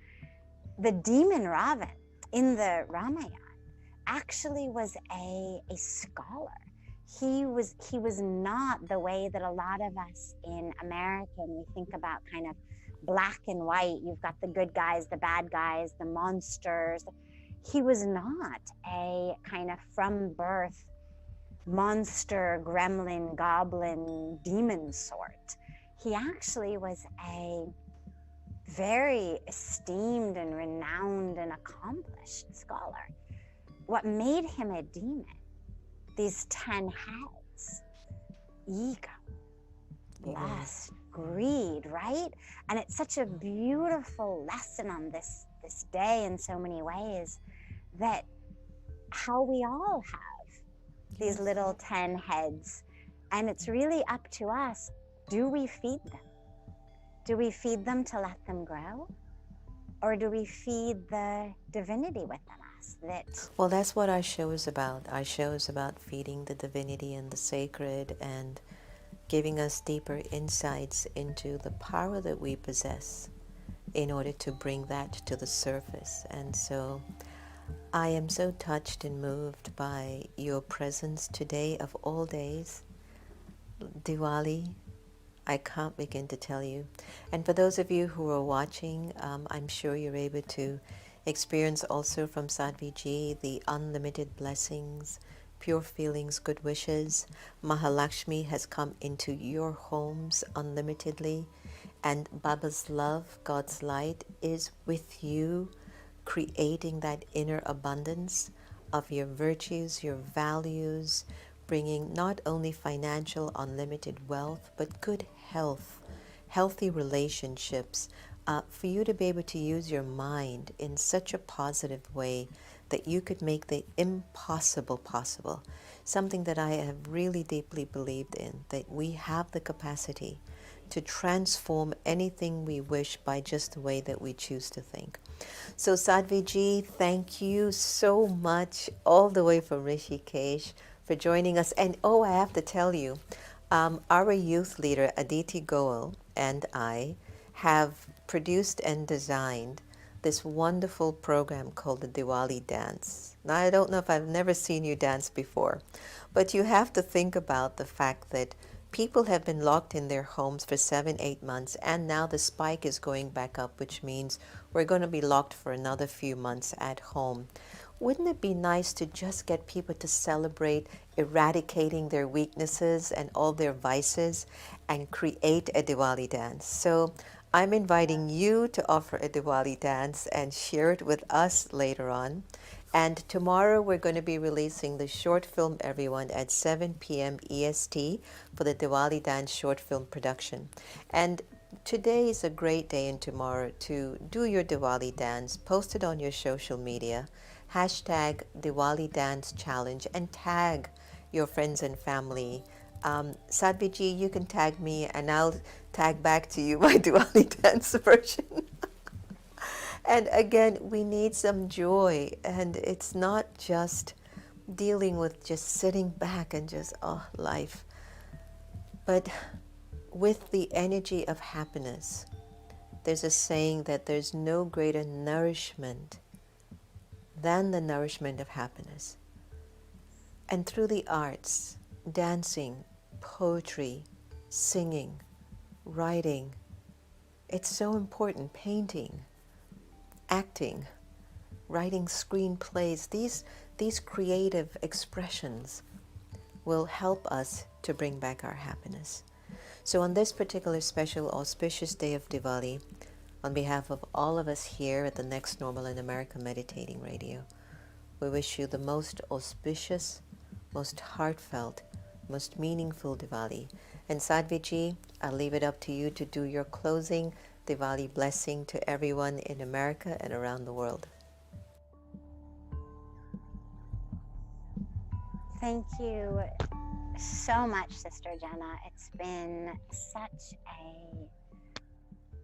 the demon Ravan in the Ramayana actually was a scholar. He was not the way that a lot of us in America, when we think about kind of black and white, you've got the good guys, the bad guys, the monsters. He was not a kind of from birth monster, gremlin, goblin, demon sort. He actually was a very esteemed and renowned and accomplished scholar. What made him a demon? These 10 heads: ego, lust, greed, right? And it's such a beautiful lesson on this day in so many ways, that how we all have these little 10 heads, and it's really up to us. Do we feed them? Do we feed them to let them grow? Or do we feed the divinity within us? Well, that's what our show is about. Our show is about feeding the divinity and the sacred and giving us deeper insights into the power that we possess in order to bring that to the surface. And so I am so touched and moved by your presence today of all days. Diwali, I can't begin to tell you. And for those of you who are watching, I'm sure you're able to experience also from Sadhviji the unlimited blessings, pure feelings, good wishes. Mahalakshmi has come into your homes unlimitedly, and Baba's love, God's light, is with you, creating that inner abundance of your virtues, your values, bringing not only financial unlimited wealth, but good health, healthy relationships, for you to be able to use your mind in such a positive way that you could make the impossible possible, something that I have really deeply believed in, that we have the capacity to transform anything we wish by just the way that we choose to think. So Sadhviji, thank you so much, all the way from Rishikesh, for joining us. And oh, I have to tell you, our youth leader, Aditi Goel, and I have produced and designed this wonderful program called the Diwali Dance. Now, I don't know if I've never seen you dance before, but you have to think about the fact that people have been locked in their homes for 7-8 months, and now the spike is going back up, which means we're going to be locked for another few months at home. Wouldn't it be nice to just get people to celebrate eradicating their weaknesses and all their vices and create a Diwali dance? So I'm inviting you to offer a Diwali dance and share it with us later on. And tomorrow we're going to be releasing the short film, everyone, at 7 p.m. EST for the Diwali dance short film production. And today is a great day and tomorrow to do your Diwali dance. Post it on your social media. Hashtag Diwali Dance Challenge and tag your friends and family. Sadhviji, you can tag me and I'll tag back to you my Diwali dance version. And again, we need some joy, and it's not just dealing with just sitting back and just, oh, life. But with the energy of happiness, there's a saying that there's no greater nourishment than the nourishment of happiness. And through the arts, dancing, poetry, singing, writing, it's so important, painting, acting, writing screenplays, these creative expressions will help us to bring back our happiness. So on this particular special auspicious day of Diwali, on behalf of all of us here at the Next Normal in America Meditating Radio, we wish you the most auspicious, most heartfelt, most meaningful Diwali. And Sadhviji, I'll leave it up to you to do your closing Diwali blessing to everyone in America and around the world. Thank you so much, Sister Jenna. It's been such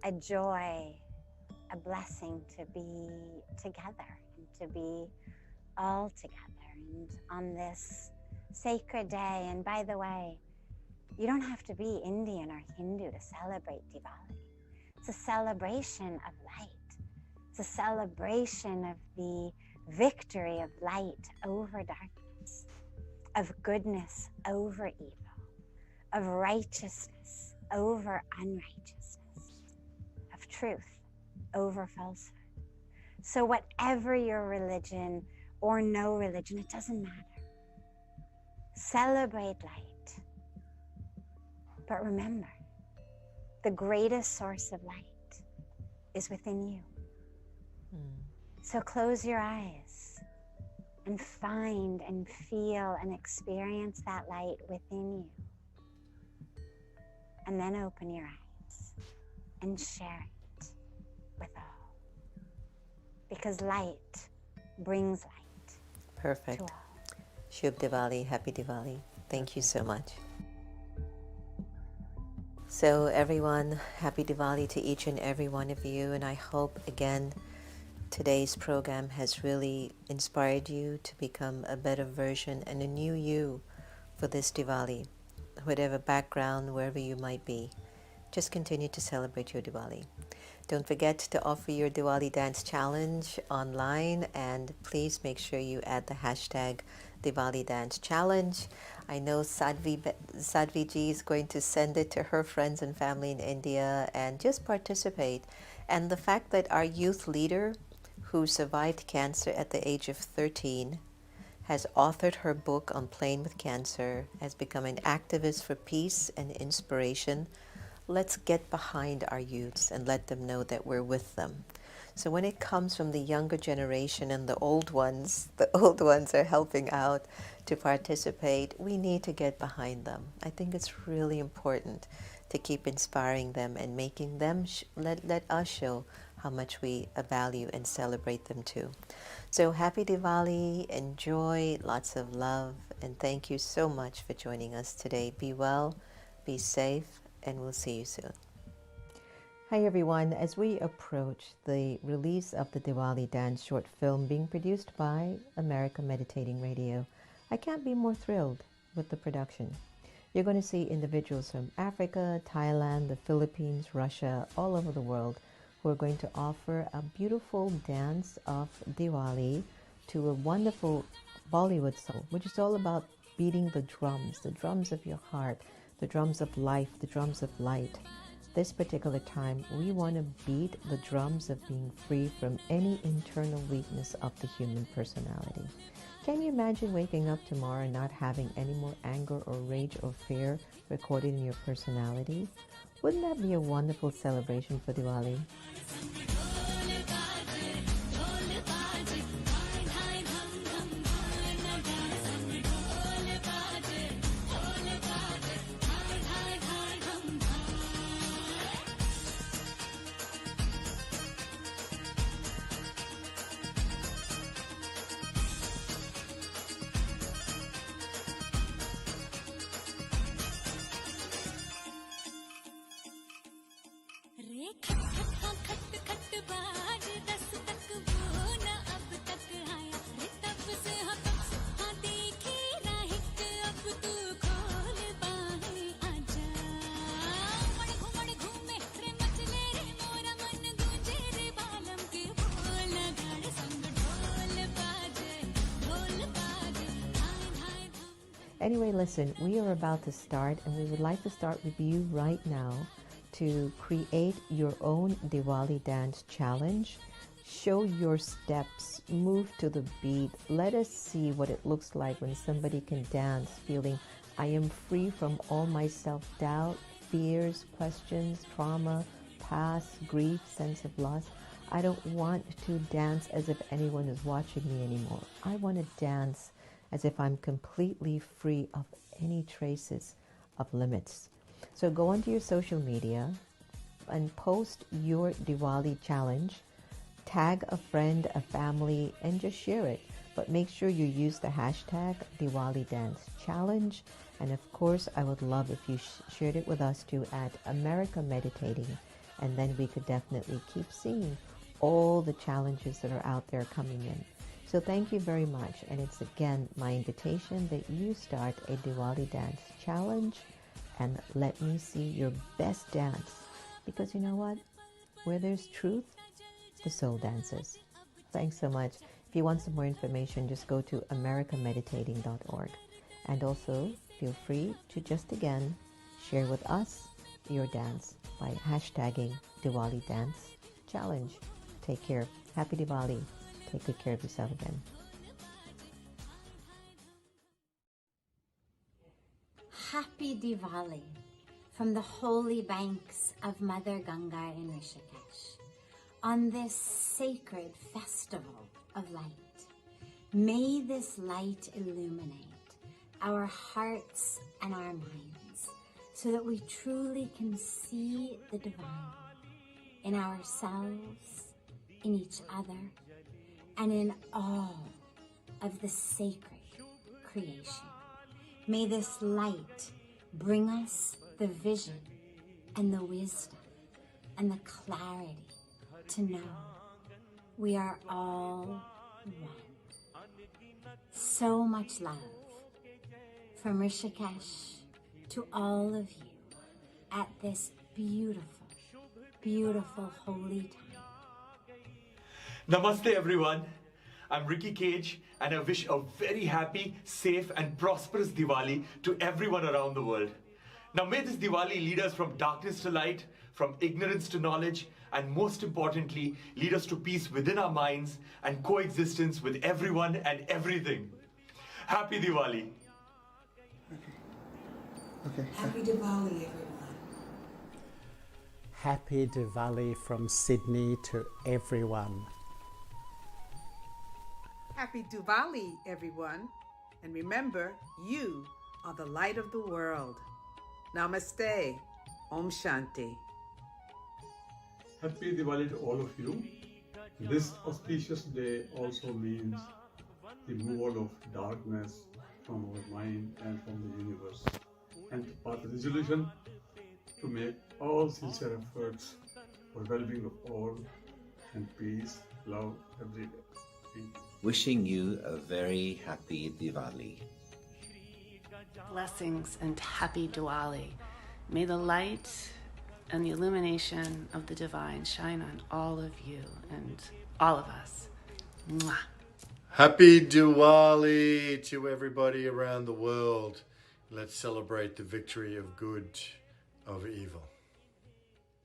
a joy, a blessing to be together and to be all together and on this sacred day. And by the way, you don't have to be Indian or Hindu to celebrate Diwali. It's a celebration of light. It's a celebration of the victory of light over darkness, of goodness over evil, of righteousness over unrighteousness, of truth over falsehood. So whatever your religion or no religion, it doesn't matter. Celebrate light. But remember, the greatest source of light is within you. So close your eyes and find and feel and experience that light within you. And then open your eyes and share it with all. Because light brings light. Perfect. To all. Shubh Diwali, happy Diwali. Thank you so much. So everyone, happy Diwali to each and every one of you, and I hope again today's program has really inspired you to become a better version and a new you for this Diwali. Whatever background, wherever you might be, just continue to celebrate your Diwali. Don't forget to offer your Diwali dance challenge online, and please make sure you add the hashtag Diwali Dance Challenge. I know Sadhviji is going to send it to her friends and family in India, and just participate. And the fact that our youth leader, who survived cancer at the age of 13, has authored her book on playing with cancer, has become an activist for peace and inspiration. Let's get behind our youths and let them know that we're with them. So when it comes from the younger generation and the old ones are helping out to participate, we need to get behind them. I think it's really important to keep inspiring them and making them, let us show how much we value and celebrate them too. So happy Diwali, enjoy, lots of love, and thank you so much for joining us today. Be well, be safe, and we'll see you soon. Hi everyone, as we approach the release of the Diwali dance short film being produced by America Meditating Radio, I can't be more thrilled with the production. You're going to see individuals from Africa, Thailand, the Philippines, Russia, all over the world who are going to offer a beautiful dance of Diwali to a wonderful Bollywood song, which is all about beating the drums of your heart, the drums of life, the drums of light. This particular time, we want to beat the drums of being free from any internal weakness of the human personality. Can you imagine waking up tomorrow and not having any more anger or rage or fear recorded in your personality? Wouldn't that be a wonderful celebration for Diwali? anyway, listen, we are about to start, and we would like to start with you right now to create your own Diwali dance challenge. Show your steps, move to the beat. Let us see what it looks like when somebody can dance, feeling I am free from all my self-doubt, fears, questions, trauma, past, grief, sense of loss. I don't want to dance as if anyone is watching me anymore. I want to dance as if I'm completely free of any traces of limits. So go onto your social media and post your Diwali challenge. Tag a friend, a family, and just share it. But make sure you use the hashtag Diwali Dance Challenge. And of course, I would love if you shared it with us too at America Meditating. And then we could definitely keep seeing all the challenges that are out there coming in. So thank you very much. And it's again my invitation that you start a Diwali Dance Challenge and let me see your best dance. Because you know what? Where there's truth, the soul dances. Thanks so much. If you want some more information, just go to americameditating.org. And also feel free to just again share with us your dance by hashtagging Diwali Dance Challenge. Take care. Happy Diwali. Take good care of yourself again. Happy Diwali from the holy banks of Mother Ganga in Rishikesh. On this sacred festival of light, may this light illuminate our hearts and our minds so that we truly can see the divine in ourselves, in each other, and in all of the sacred creation. May this light bring us the vision and the wisdom and the clarity to know we are all one. So much love from Rishikesh to all of you at this beautiful, beautiful holy time. Namaste everyone. I'm Ricky Cage and I wish a very happy, safe and prosperous Diwali to everyone around the world. Now may this Diwali lead us from darkness to light, from ignorance to knowledge, and most importantly, lead us to peace within our minds and coexistence with everyone and everything. Happy Diwali. Okay. Happy Diwali, everyone. Happy Diwali from Sydney to everyone. Happy Diwali, everyone. And remember, you are the light of the world. Namaste. Om Shanti. Happy Diwali to all of you. This auspicious day also means the removal of darkness from our mind and from the universe, and to pass a resolution to make all sincere efforts for well-being of all and peace, love every day. Thank you. Wishing you a very happy Diwali. Blessings and happy Diwali. May the light and the illumination of the divine shine on all of you and all of us. Mwah. Happy Diwali to everybody around the world. Let's celebrate the victory of good over evil.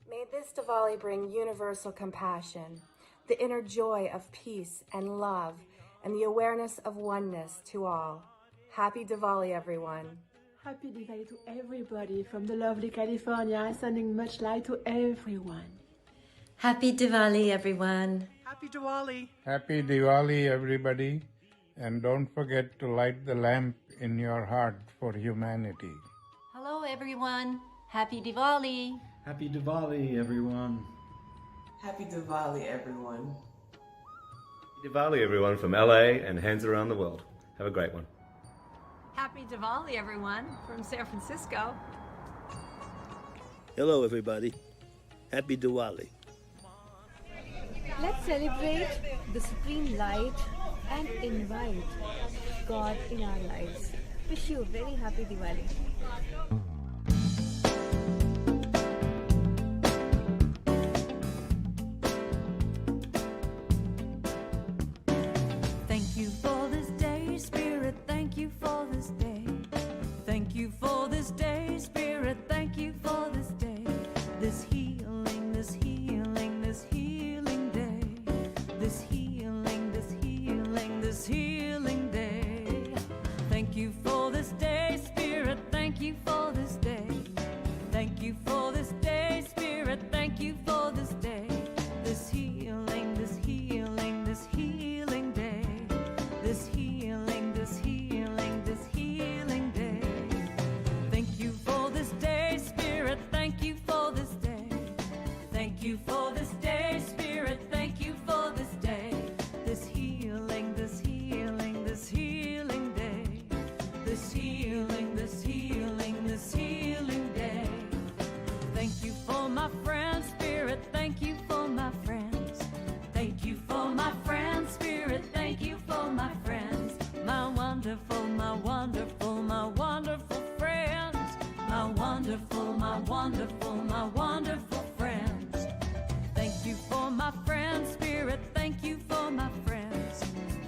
May this Diwali bring universal compassion, the inner joy of peace and love, and the awareness of oneness to all. Happy Diwali, everyone. Happy Diwali to everybody from the lovely California, sending much light to everyone. Happy Diwali, everyone. Happy Diwali. Happy Diwali, everybody. And don't forget to light the lamp in your heart for humanity. Hello, everyone. Happy Diwali. Happy Diwali, everyone. Happy Diwali, everyone. Diwali, everyone, from LA and hands around the world. Have a great one. Happy Diwali, everyone, from San Francisco. Hello, everybody. Happy Diwali. Let's celebrate the supreme light and invite God in our lives. Wish you a very happy Diwali. Thank you for this day, Spirit, thank you for this day. this day. Thank you for this day, Spirit. Thank you for this day. This healing, this healing, this healing day. This healing, this healing, this healing day. Thank you for this day, Spirit. Thank you for this day. Thank you for this day, Spirit. Thank you for this day. This healing, this healing, this healing day. This healing, this healing, this healing day. Thank you for my friends, Spirit. Thank you for my friends. Thank you for my friends, Spirit. Thank you for my friends. My wonderful, my wonderful, my wonderful friends. My wonderful, my wonderful, my wonderful friends. Thank you for my friends, Spirit. Thank you for my friends.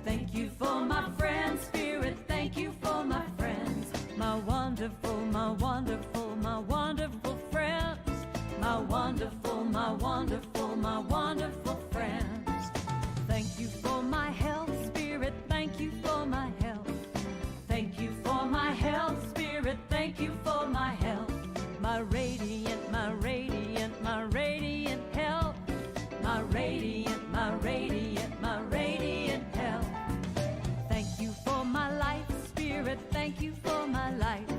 Thank you for my friends, Spirit. Thank you for my friends. My wonderful, my wonderful, my wonderful friends. My wonderful, my wonderful, my wonderful friends. Thank you for my health, Spirit. Thank you for my health. Thank you for my health, Spirit. Thank you for my health. My radiant, my radiant, my radiant health. My radiant, my radiant, my radiant health. Thank you for my life, Spirit. Thank you for my life.